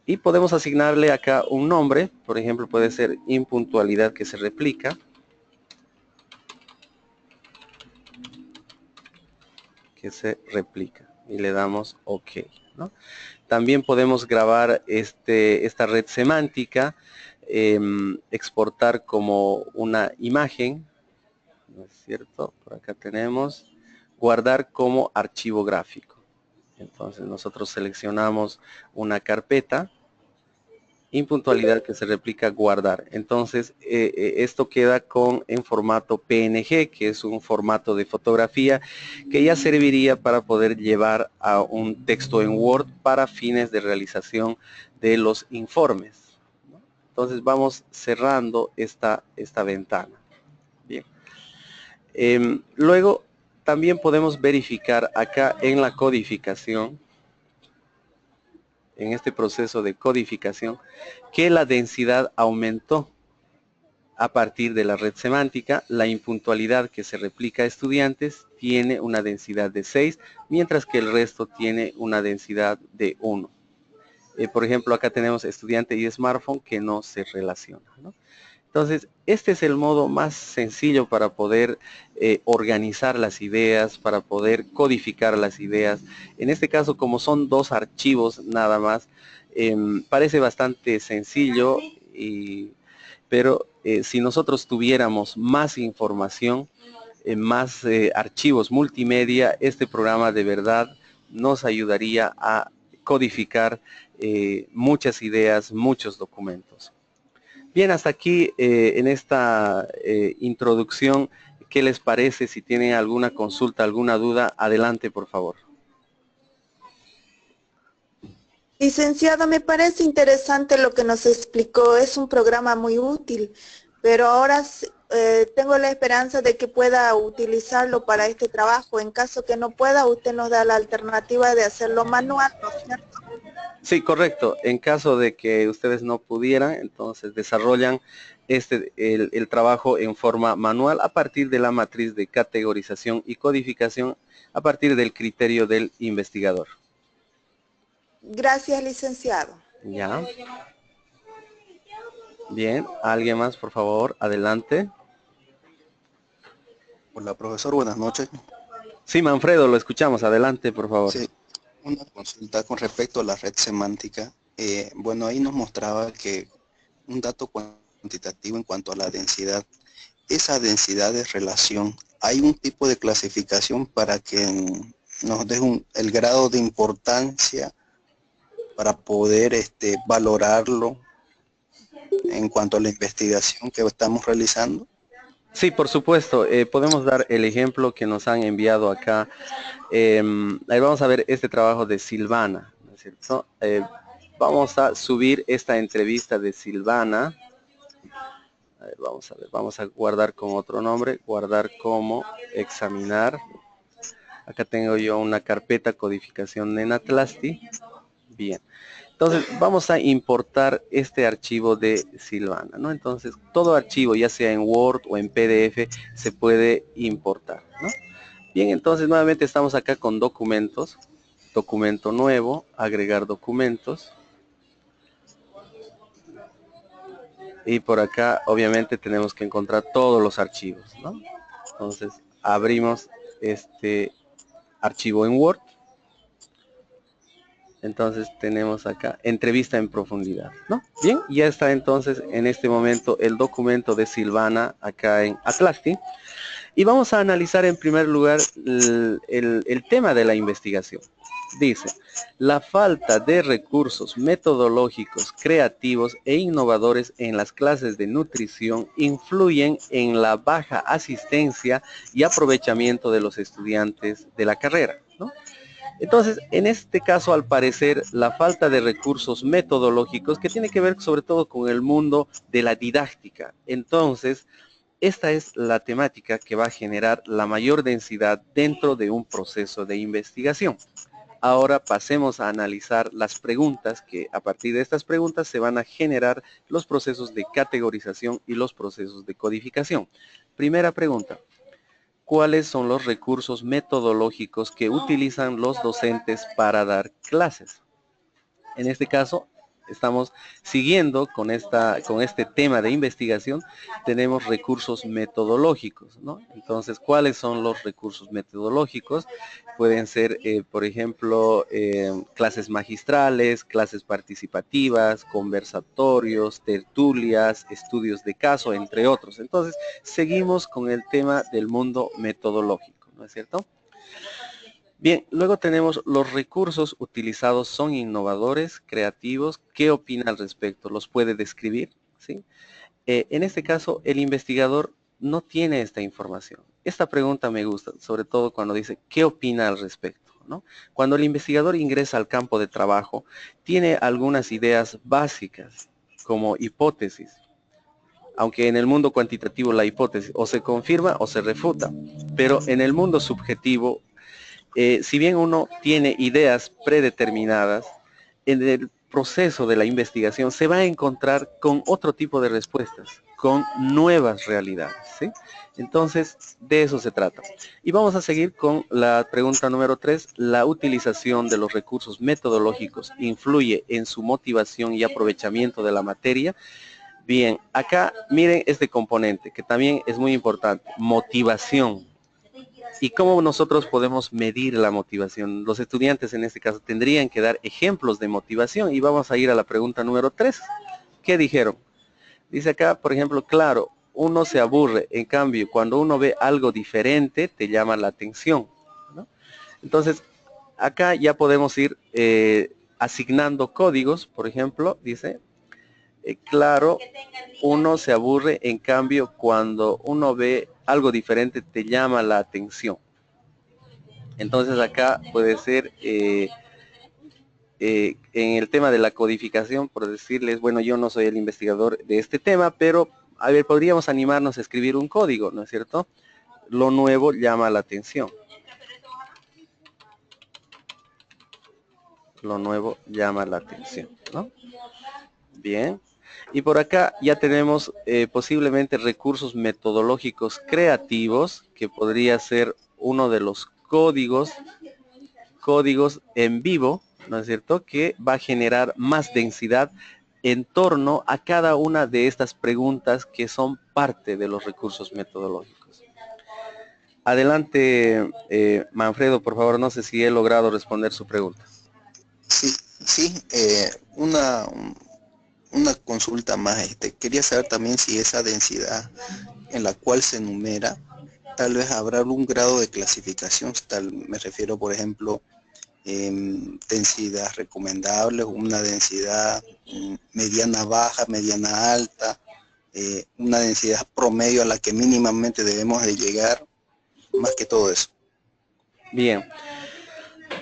y podemos asignarle acá un nombre. Por ejemplo, puede ser impuntualidad que se replica. Que se replica. y le damos OK, ¿no? También podemos grabar esta red semántica, exportar como una imagen, ¿no es cierto? Por acá tenemos, guardar como archivo gráfico. Entonces nosotros seleccionamos una carpeta, impuntualidad que se replica guardar. Entonces esto queda en formato PNG, que es un formato de fotografía que ya serviría para poder llevar a un texto en Word para fines de realización de los informes, ¿no? Entonces vamos cerrando esta ventana. Bien. Luego también podemos verificar acá en la codificación, en este proceso de codificación, que la densidad aumentó a partir de la red semántica. La impuntualidad que se replica a estudiantes tiene una densidad de 6, mientras que el resto tiene una densidad de 1. Por ejemplo, acá tenemos estudiante y smartphone que no se relaciona, ¿no? Entonces, este es el modo más sencillo para poder organizar las ideas, para poder codificar las ideas. En este caso, como son 2 archivos nada más, parece bastante sencillo, pero si nosotros tuviéramos más información, más archivos multimedia, este programa de verdad nos ayudaría a codificar muchas ideas, muchos documentos. Bien, hasta aquí en esta introducción, ¿qué les parece? Si tienen alguna consulta, alguna duda, adelante, por favor. Licenciado, me parece interesante lo que nos explicó. Es un programa muy útil, pero ahora tengo la esperanza de que pueda utilizarlo para este trabajo. En caso que no pueda, usted nos da la alternativa de hacerlo manual, ¿no es cierto? Sí, correcto. En caso de que ustedes no pudieran, entonces desarrollan el trabajo en forma manual a partir de la matriz de categorización y codificación, a partir del criterio del investigador. Gracias, licenciado. Ya. Bien, ¿alguien más, por favor? Adelante. Hola, profesor, buenas noches. Sí, Manfredo, lo escuchamos. Adelante, por favor. Sí, una consulta con respecto a la red semántica. Bueno, ahí nos mostraba que un dato cuantitativo en cuanto a la densidad. Esa densidad de relación, ¿hay un tipo de clasificación para que nos dé el grado de importancia para poder valorarlo en cuanto a la investigación que estamos realizando? Sí, por supuesto. Podemos dar el ejemplo que nos han enviado acá. Ahí vamos a ver este trabajo de Silvana, ¿no es cierto? Vamos a subir esta entrevista de Silvana. A ver, vamos a guardar con otro nombre, guardar como examinar. Acá tengo yo una carpeta codificación en Atlasti. Bien. Entonces vamos a importar este archivo de Silvana, ¿no? Entonces todo archivo, ya sea en Word o en PDF, se puede importar, ¿no? Bien, entonces nuevamente estamos acá con documentos, documento nuevo, agregar documentos. Y por acá obviamente tenemos que encontrar todos los archivos, ¿no? Entonces abrimos este archivo en Word. Entonces tenemos acá entrevista en profundidad, ¿no? Bien, ya está entonces en este momento el documento de Silvana acá en Atlasti. Y vamos a analizar en primer lugar el tema de la investigación. Dice, la falta de recursos metodológicos, creativos e innovadores en las clases de nutrición influyen en la baja asistencia y aprovechamiento de los estudiantes de la carrera, ¿no? Entonces, en este caso, al parecer, la falta de recursos metodológicos, que tiene que ver sobre todo con el mundo de la didáctica. Entonces, esta es la temática que va a generar la mayor densidad dentro de un proceso de investigación. Ahora pasemos a analizar las preguntas, que a partir de estas preguntas se van a generar los procesos de categorización y los procesos de codificación. Primera pregunta. ¿Cuáles son los recursos metodológicos que utilizan los docentes para dar clases? En este caso, estamos siguiendo con este tema de investigación, tenemos recursos metodológicos, ¿no? Entonces, ¿cuáles son los recursos metodológicos? Pueden ser, por ejemplo, clases magistrales, clases participativas, conversatorios, tertulias, estudios de caso, entre otros. Entonces, seguimos con el tema del mundo metodológico, ¿no es cierto? Bien, luego tenemos los recursos utilizados son innovadores, creativos. ¿Qué opina al respecto? ¿Los puede describir? ¿Sí? En este caso, el investigador no tiene esta información. Esta pregunta me gusta, sobre todo cuando dice, ¿qué opina al respecto? ¿No? Cuando el investigador ingresa al campo de trabajo, tiene algunas ideas básicas, como hipótesis. Aunque en el mundo cuantitativo la hipótesis o se confirma o se refuta, pero en el mundo subjetivo, si bien uno tiene ideas predeterminadas, en el proceso de la investigación se va a encontrar con otro tipo de respuestas, con nuevas realidades, ¿sí? Entonces, de eso se trata. Y vamos a seguir con la pregunta número 3. ¿La utilización de los recursos metodológicos influye en su motivación y aprovechamiento de la materia? Bien, acá miren este componente que también es muy importante, motivación. ¿Y cómo nosotros podemos medir la motivación? Los estudiantes en este caso tendrían que dar ejemplos de motivación y vamos a ir a la pregunta número 3. ¿Qué dijeron? Dice acá, por ejemplo, claro, uno se aburre, en cambio, cuando uno ve algo diferente, te llama la atención, ¿no? Entonces, acá ya podemos ir asignando códigos, por ejemplo, dice, claro, uno se aburre, en cambio, cuando uno ve algo diferente, te llama la atención. Entonces acá puede ser en el tema de la codificación, por decirles, bueno, yo no soy el investigador de este tema, pero a ver, podríamos animarnos a escribir un código, ¿no es cierto? Lo nuevo llama la atención. Lo nuevo llama la atención, ¿no? Bien. Y por acá ya tenemos posiblemente recursos metodológicos creativos, que podría ser uno de los códigos en vivo, ¿no es cierto?, que va a generar más densidad en torno a cada una de estas preguntas que son parte de los recursos metodológicos. Adelante, Manfredo, por favor, no sé si he logrado responder su pregunta. Sí, una consulta más. Quería saber también si esa densidad en la cual se enumera, tal vez habrá algún grado de clasificación, me refiero, por ejemplo, densidad recomendable, una densidad mediana baja, mediana alta, una densidad promedio a la que mínimamente debemos de llegar, más que todo eso. Bien.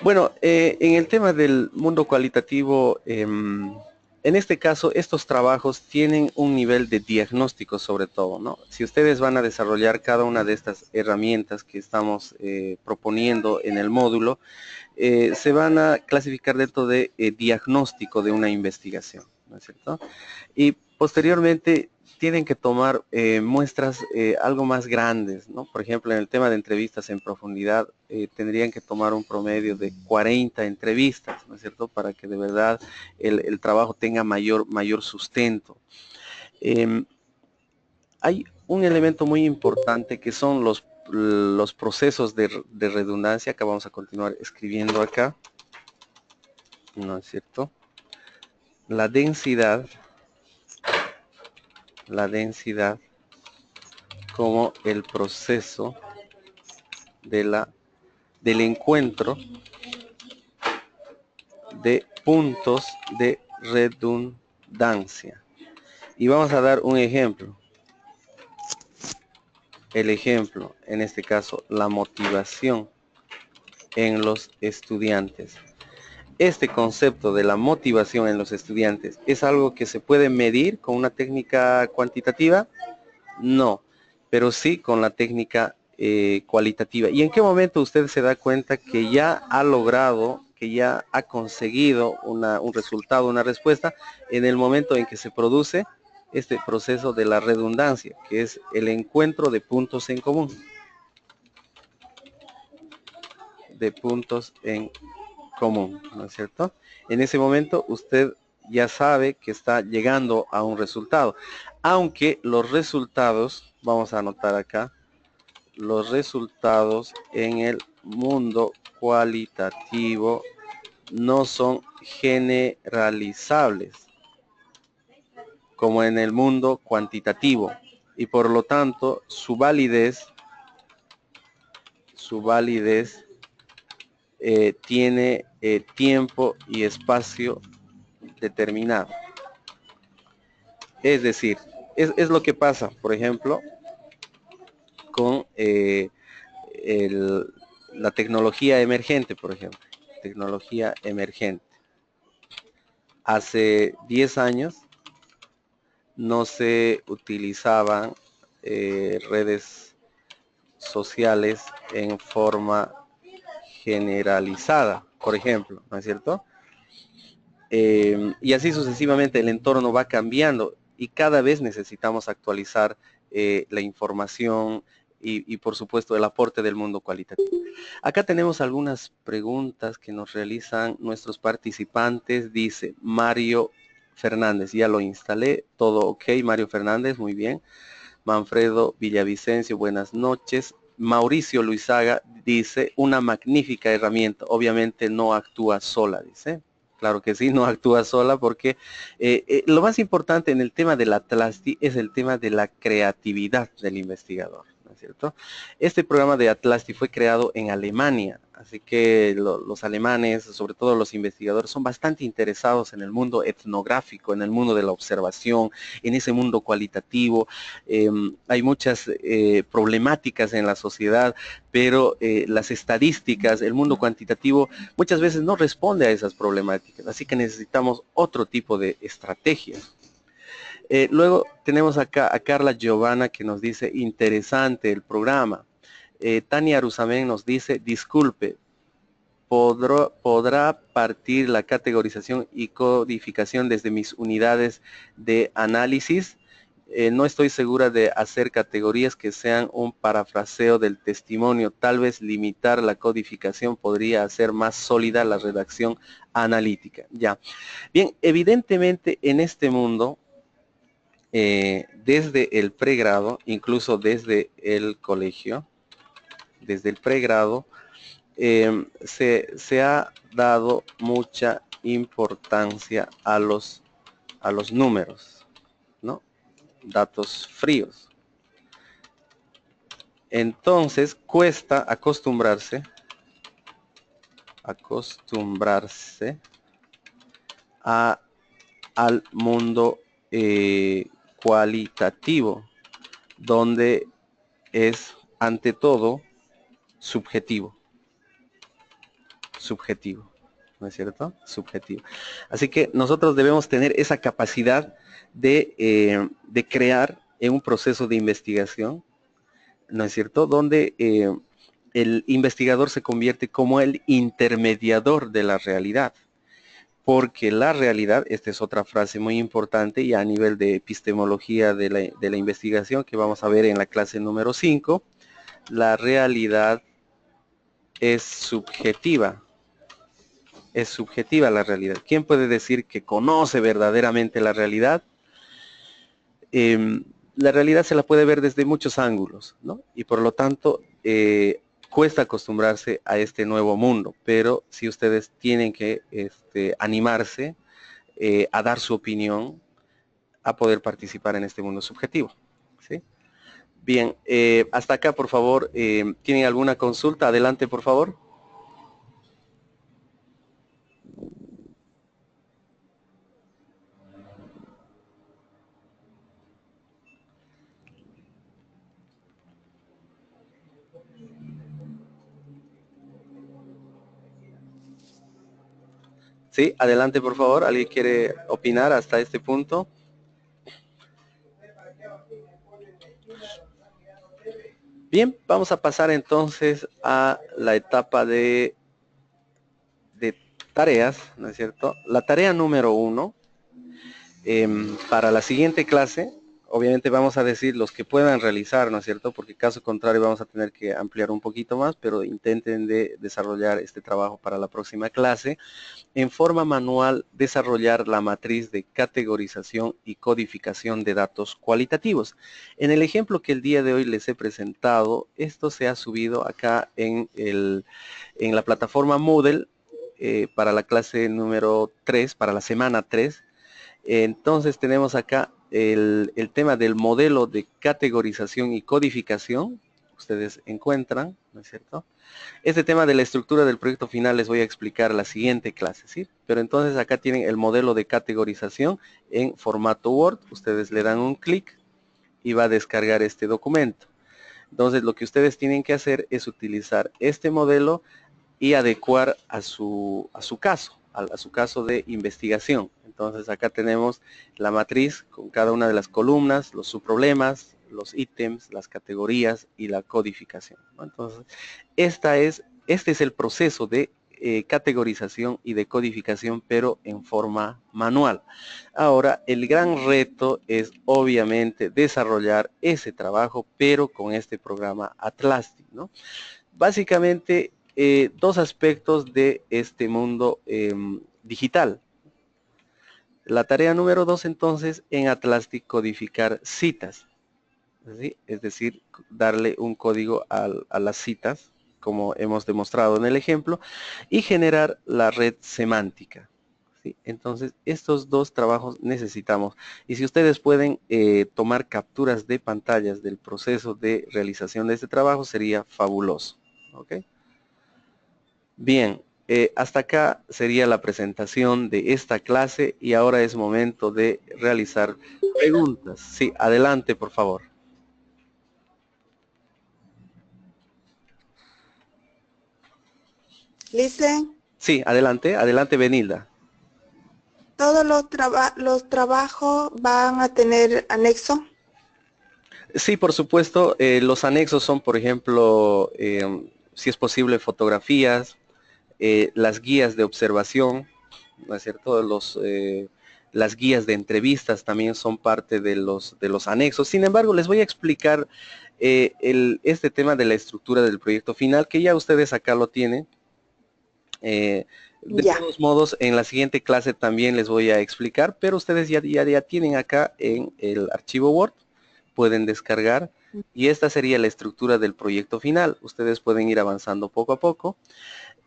Bueno, en el tema del mundo cualitativo, en este caso, estos trabajos tienen un nivel de diagnóstico sobre todo, ¿no? Si ustedes van a desarrollar cada una de estas herramientas que estamos proponiendo en el módulo, se van a clasificar dentro de diagnóstico de una investigación, ¿no es cierto? Y posteriormente tienen que tomar muestras algo más grandes, ¿no? Por ejemplo, en el tema de entrevistas en profundidad, tendrían que tomar un promedio de 40 entrevistas, ¿no es cierto?, para que de verdad el trabajo tenga mayor sustento. Hay un elemento muy importante que son los procesos de redundancia, que vamos a continuar escribiendo acá, ¿no es cierto? La densidad como el proceso del encuentro de puntos de redundancia. Y vamos a dar un ejemplo. El ejemplo, en este caso, la motivación en los estudiantes. Este concepto de la motivación en los estudiantes, ¿es algo que se puede medir con una técnica cuantitativa? No, pero sí con la técnica cualitativa. ¿Y en qué momento usted se da cuenta que ya ha logrado, que ya ha conseguido un resultado, una respuesta, en el momento en que se produce este proceso de la redundancia, que es el encuentro de puntos en común? De puntos en común, ¿no es cierto? En ese momento usted ya sabe que está llegando a un resultado. Aunque los resultados, vamos a anotar acá, los resultados en el mundo cualitativo no son generalizables como en el mundo cuantitativo y por lo tanto su validez tiene tiempo y espacio determinado. Es decir, es lo que pasa, por ejemplo, con la tecnología emergente, por ejemplo. Tecnología emergente. Hace 10 años no se utilizaban redes sociales en forma generalizada, por ejemplo, ¿no es cierto? Y así sucesivamente el entorno va cambiando y cada vez necesitamos actualizar la información y por supuesto el aporte del mundo cualitativo. Acá tenemos algunas preguntas que nos realizan nuestros participantes. Dice Mario Fernández, ya lo instalé, todo ok, Mario Fernández, muy bien. Manfredo Villavicencio, buenas noches. Mauricio Luizaga dice, una magnífica herramienta, obviamente no actúa sola, dice. Claro que sí, no actúa sola porque lo más importante en el tema de la Atlasti es el tema de la creatividad del investigador, ¿no es cierto? Este programa de Atlasti fue creado en Alemania, así que los alemanes, sobre todo los investigadores, son bastante interesados en el mundo etnográfico, en el mundo de la observación, en ese mundo cualitativo. Hay muchas problemáticas en la sociedad, pero las estadísticas, el mundo cuantitativo, muchas veces no responde a esas problemáticas, así que necesitamos otro tipo de estrategias. Luego tenemos acá a Carla Giovanna que nos dice, interesante el programa. Tania Arusamen nos dice, disculpe, ¿podrá partir la categorización y codificación desde mis unidades de análisis? No estoy segura de hacer categorías que sean un parafraseo del testimonio. Tal vez limitar la codificación podría hacer más sólida la redacción analítica. Ya. Bien, evidentemente en este mundo, desde el pregrado, incluso desde el colegio, desde el pregrado, se ha dado mucha importancia a los números, ¿no? Datos fríos. Entonces cuesta acostumbrarse al mundo cualitativo, donde es ante todo subjetivo, ¿no es cierto? Subjetivo. Así que nosotros debemos tener esa capacidad de crear en un proceso de investigación, ¿no es cierto? Donde el investigador se convierte como el intermediador de la realidad. Porque la realidad, esta es otra frase muy importante y a nivel de epistemología de la investigación que vamos a ver en la clase número 5, la realidad es subjetiva. Es subjetiva la realidad. ¿Quién puede decir que conoce verdaderamente la realidad? La realidad se la puede ver desde muchos ángulos, ¿no? Y por lo tanto, cuesta acostumbrarse a este nuevo mundo, pero si ustedes tienen que animarse a dar su opinión, a poder participar en este mundo subjetivo, ¿sí? Bien, hasta acá, por favor, ¿tienen alguna consulta? Adelante, por favor. Sí, adelante por favor. ¿Alguien quiere opinar hasta este punto? Bien, vamos a pasar entonces a la etapa de tareas, ¿no es cierto? La tarea número 1 para la siguiente clase, obviamente vamos a decir los que puedan realizar, ¿no es cierto? Porque caso contrario vamos a tener que ampliar un poquito más, pero intenten de desarrollar este trabajo para la próxima clase. En forma manual, desarrollar la matriz de categorización y codificación de datos cualitativos. En el ejemplo que el día de hoy les he presentado, esto se ha subido acá en la plataforma Moodle para la clase número 3, para la semana 3. Entonces tenemos acá el tema del modelo de categorización y codificación. Ustedes encuentran, ¿no es cierto? Este tema de la estructura del proyecto final les voy a explicar la siguiente clase, ¿sí? Pero entonces acá tienen el modelo de categorización en formato Word. Ustedes le dan un clic y va a descargar este documento. Entonces lo que ustedes tienen que hacer es utilizar este modelo y adecuar a su caso, a su caso de investigación. Entonces acá tenemos la matriz con cada una de las columnas, los subproblemas, los ítems, las categorías y la codificación, ¿no? Entonces, este es el proceso de categorización y de codificación, pero en forma manual. Ahora, el gran reto es obviamente desarrollar ese trabajo, pero con este programa Atlasti, ¿no? Básicamente, dos aspectos de este mundo digital. La tarea número 2, entonces, en Atlasti codificar citas, ¿sí? Es decir, darle un código a las citas, como hemos demostrado en el ejemplo, y generar la red semántica, ¿sí? Entonces, estos dos trabajos necesitamos. Y si ustedes pueden tomar capturas de pantallas del proceso de realización de este trabajo, sería fabuloso, ¿ok? Bien, hasta acá sería la presentación de esta clase y ahora es momento de realizar preguntas. Sí, adelante, por favor. Listen, Sí, adelante, adelante, Benilda. ¿todos los trabajos van a tener anexo? Sí, por supuesto, los anexos son, por ejemplo, si es posible, fotografías, las guías de observación, ¿no es cierto? Las guías de entrevistas también son parte de los anexos. Sin embargo, les voy a explicar este tema de la estructura del proyecto final, que ya ustedes acá lo tienen. De todos modos, en la siguiente clase también les voy a explicar, pero ustedes ya tienen acá en el archivo Word, pueden descargar, y esta sería la estructura del proyecto final. Ustedes pueden ir avanzando poco a poco.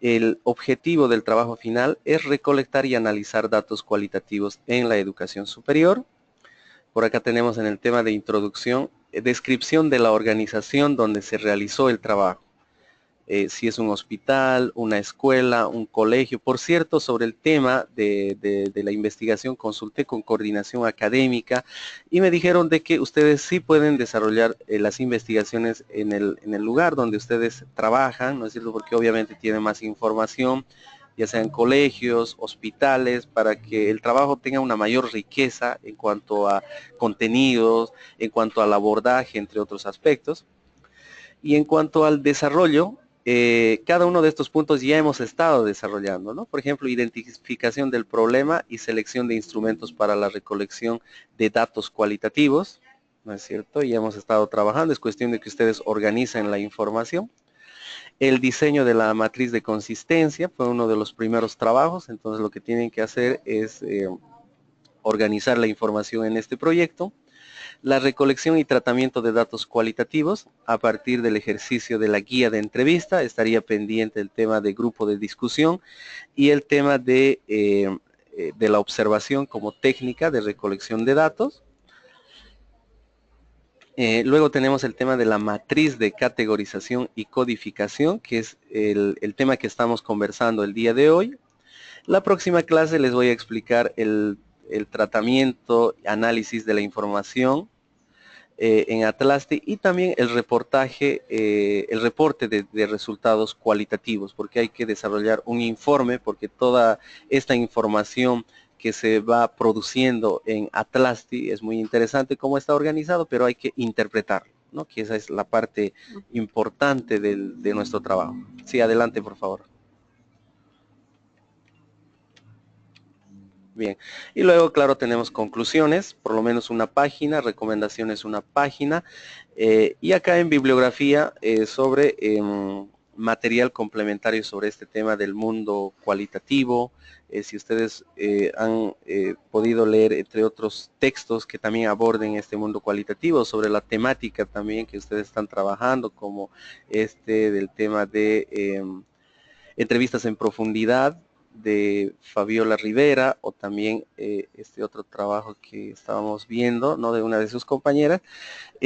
El objetivo del trabajo final es recolectar y analizar datos cualitativos en la educación superior. Por acá tenemos en el tema de introducción, descripción de la organización donde se realizó el trabajo. Si es un hospital, una escuela, un colegio. Por cierto, sobre el tema de la investigación, consulté con coordinación académica y me dijeron de que ustedes sí pueden desarrollar las investigaciones en el lugar donde ustedes trabajan, ¿no es cierto? Porque obviamente tienen más información, ya sean colegios, hospitales, para que el trabajo tenga una mayor riqueza en cuanto a contenidos, en cuanto al abordaje, entre otros aspectos. Y en cuanto al desarrollo, cada uno de estos puntos ya hemos estado desarrollando, ¿no? Por ejemplo, identificación del problema y selección de instrumentos para la recolección de datos cualitativos, ¿no es cierto? Ya hemos estado trabajando, es cuestión de que ustedes organicen la información. El diseño de la matriz de consistencia fue uno de los primeros trabajos, entonces lo que tienen que hacer es organizar la información en este proyecto. La recolección y tratamiento de datos cualitativos a partir del ejercicio de la guía de entrevista, estaría pendiente el tema de grupo de discusión y el tema de la observación como técnica de recolección de datos. Luego tenemos el tema de la matriz de categorización y codificación, que es el tema que estamos conversando el día de hoy. La próxima clase les voy a explicar el tratamiento y análisis de la información en Atlasti y también el reportaje, el reporte de resultados cualitativos, porque hay que desarrollar un informe, porque toda esta información que se va produciendo en Atlasti es muy interesante cómo está organizado, pero hay que interpretarlo, ¿no? Que esa es la parte importante de nuestro trabajo. Sí, adelante, por favor. Bien, y luego, claro, tenemos conclusiones, por lo menos una página, recomendaciones una página, y acá en bibliografía sobre material complementario sobre este tema del mundo cualitativo. Si ustedes han podido leer, entre otros textos que también aborden este mundo cualitativo, sobre la temática también que ustedes están trabajando, como este del tema de entrevistas en profundidad, de Fabiola Rivera, o también este otro trabajo que estábamos viendo, ¿no?, de una de sus compañeras.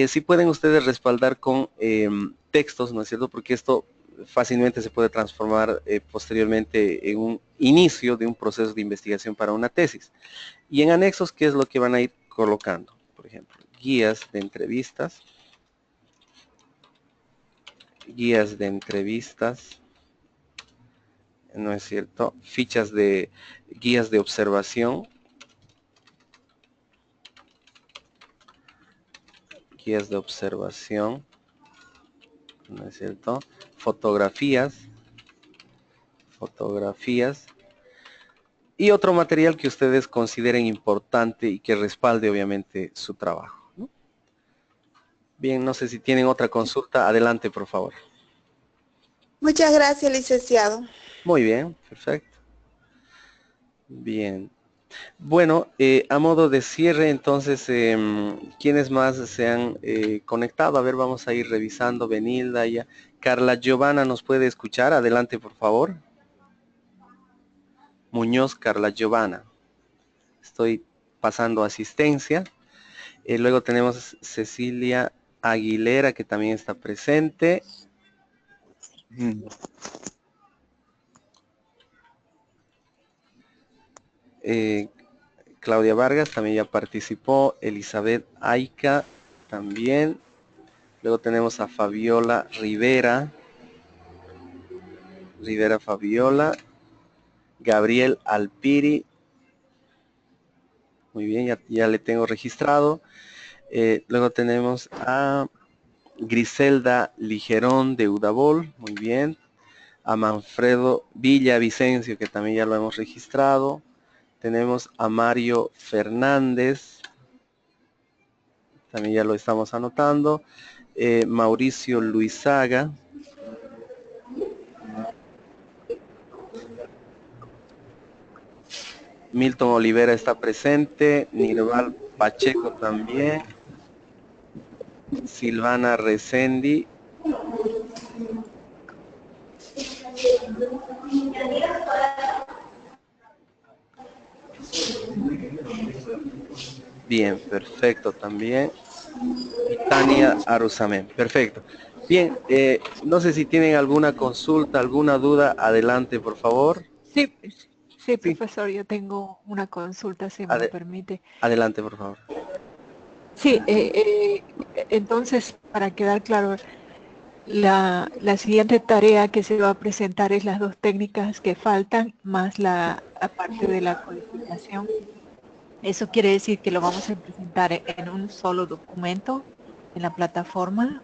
Sí pueden ustedes respaldar con textos, ¿no es cierto?, porque esto fácilmente se puede transformar posteriormente en un inicio de un proceso de investigación para una tesis. Y en anexos, ¿qué es lo que van a ir colocando? Por ejemplo, guías de entrevistas, ¿no es cierto?, fichas de guías de observación, ¿no es cierto?, fotografías, y otro material que ustedes consideren importante y que respalde obviamente su trabajo, ¿no? Bien, no sé si tienen otra consulta. Adelante, por favor. Muchas gracias, licenciado. Muy bien, perfecto. Bien. Bueno, a modo de cierre, entonces, ¿quiénes más se han conectado? A ver, vamos a ir revisando. Benilda, ya. Carla Giovanna, ¿nos puede escuchar? Adelante, por favor. Muñoz Carla Giovanna. Estoy pasando asistencia. Luego tenemos Cecilia Aguilera, que también está presente. Claudia Vargas también ya participó. Elizabeth Aica también. Luego tenemos a Fabiola Rivera. Fabiola. Gabriel Alpiri. Muy bien, ya le tengo registrado. Luego tenemos a Griselda Ligerón de Udabol. Muy bien. A Manfredo Villavicencio, que también ya lo hemos registrado. Tenemos a Mario Fernández. También ya lo estamos anotando. Mauricio Luizaga. Milton Olivera está presente. Nirval Pacheco también. Silvana Resendi. Bien, perfecto también. Y Tania Arusamén. Perfecto. Bien, no sé si tienen alguna consulta, alguna duda. Adelante, por favor. Sí, profesor, yo tengo una consulta, si me lo permite. Adelante, por favor. Sí, entonces, para quedar claro, la siguiente tarea que se va a presentar es las dos técnicas que faltan, más la parte de la codificación. ¿Eso quiere decir que lo vamos a presentar en un solo documento en la plataforma?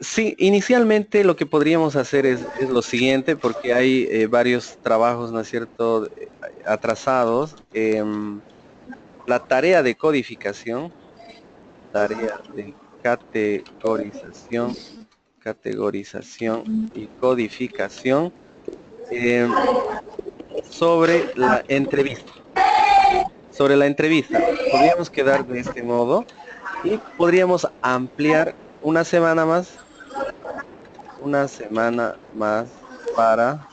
Sí, inicialmente lo que podríamos hacer es lo siguiente, porque hay varios trabajos, ¿no es cierto?, atrasados. La tarea de codificación, categorización y codificación sobre la entrevista. Podríamos quedar de este modo y podríamos ampliar una semana más para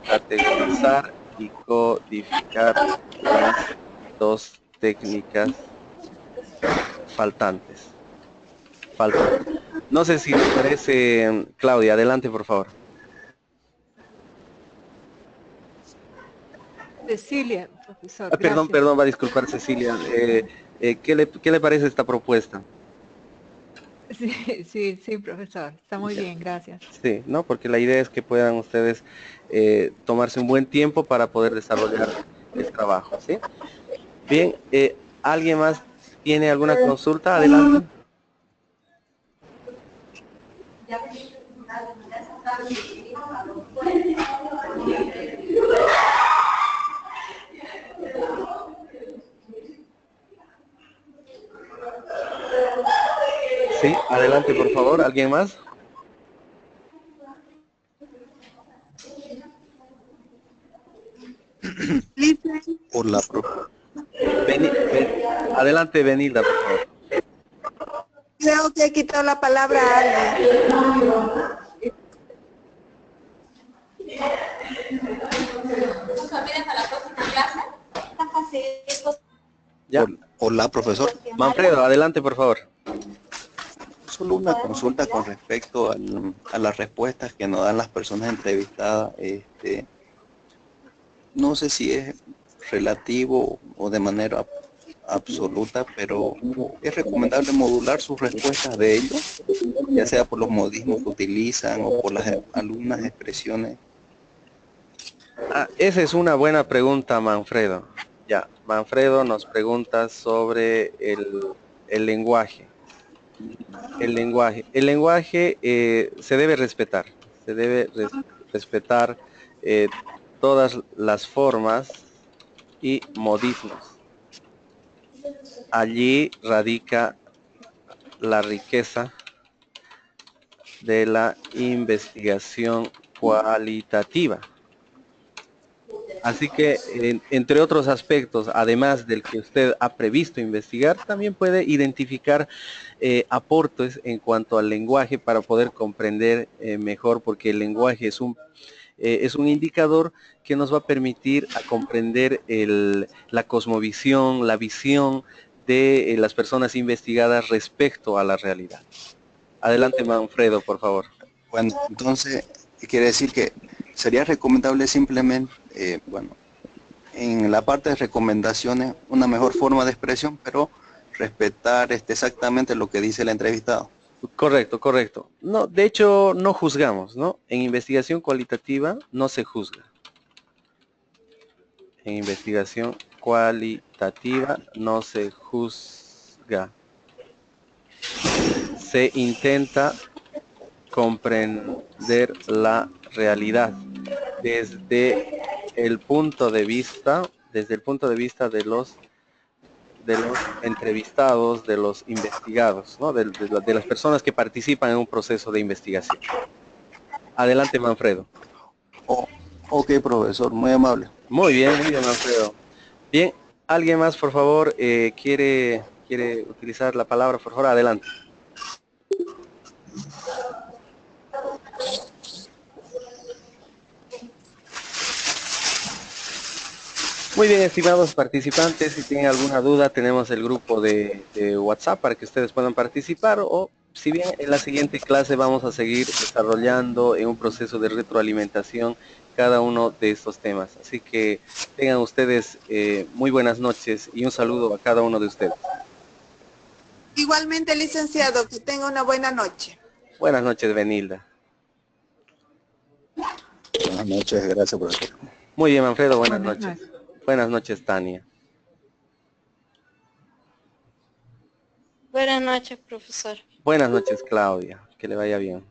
categorizar y codificar las dos técnicas faltantes. No sé si les parece. Claudia, adelante, por favor. Cecilia, profesor. Perdón, va a disculpar, Cecilia. ¿Qué le parece esta propuesta? Sí, profesor. Está muy bien, gracias. Sí, ¿no? Porque la idea es que puedan ustedes tomarse un buen tiempo para poder desarrollar el trabajo, ¿sí? Bien, ¿alguien más tiene alguna consulta? Adelante. Sí, adelante por favor, ¿alguien más? Por la Adelante, Benilda, por favor. Creo que he quitado la palabra a alguien. ¿Ya? Hola, profesor. Manfredo, adelante, por favor. Solo una consulta con respecto a las respuestas que nos dan las personas entrevistadas. No sé si es relativo o de manera absoluta, pero es recomendable modular sus respuestas de ellos, ya sea por los modismos que utilizan o por las algunas expresiones. Esa es una buena pregunta, Manfredo. Ya, Manfredo nos pregunta sobre el lenguaje. El lenguaje se debe respetar, respetar todas las formas y modismos. Allí radica la riqueza de la investigación cualitativa. Así que, entre otros aspectos, además del que usted ha previsto investigar, también puede identificar aportes en cuanto al lenguaje para poder comprender mejor, porque el lenguaje es un indicador que nos va a permitir a comprender la cosmovisión, la visión de las personas investigadas respecto a la realidad. Adelante, Manfredo, por favor. Bueno, entonces, quiere decir que sería recomendable simplemente, en la parte de recomendaciones, una mejor forma de expresión, pero respetar exactamente lo que dice el entrevistado. Correcto, correcto. No, de hecho, no juzgamos, ¿no? En investigación cualitativa no se juzga. En investigación cualitativa no se juzga. Se intenta comprender la realidad desde el punto de vista de los entrevistados, de los investigados, ¿no? de las personas que participan en un proceso de investigación. Adelante, Manfredo. Ok, profesor, muy amable. Muy bien, Manfredo. Bien, ¿alguien más, por favor, quiere utilizar la palabra? Por favor, adelante. Muy bien, estimados participantes, si tienen alguna duda, tenemos el grupo de WhatsApp para que ustedes puedan participar, o si bien en la siguiente clase vamos a seguir desarrollando en un proceso de retroalimentación cada uno de estos temas. Así que tengan ustedes muy buenas noches y un saludo a cada uno de ustedes. Igualmente, licenciado, que tenga una buena noche. Buenas noches, Benilda. Buenas noches, gracias, profesor. Muy bien, Manfredo, buenas noches. Buenas noches, Tania. Buenas noches, profesor. Buenas noches, Claudia. Que le vaya bien.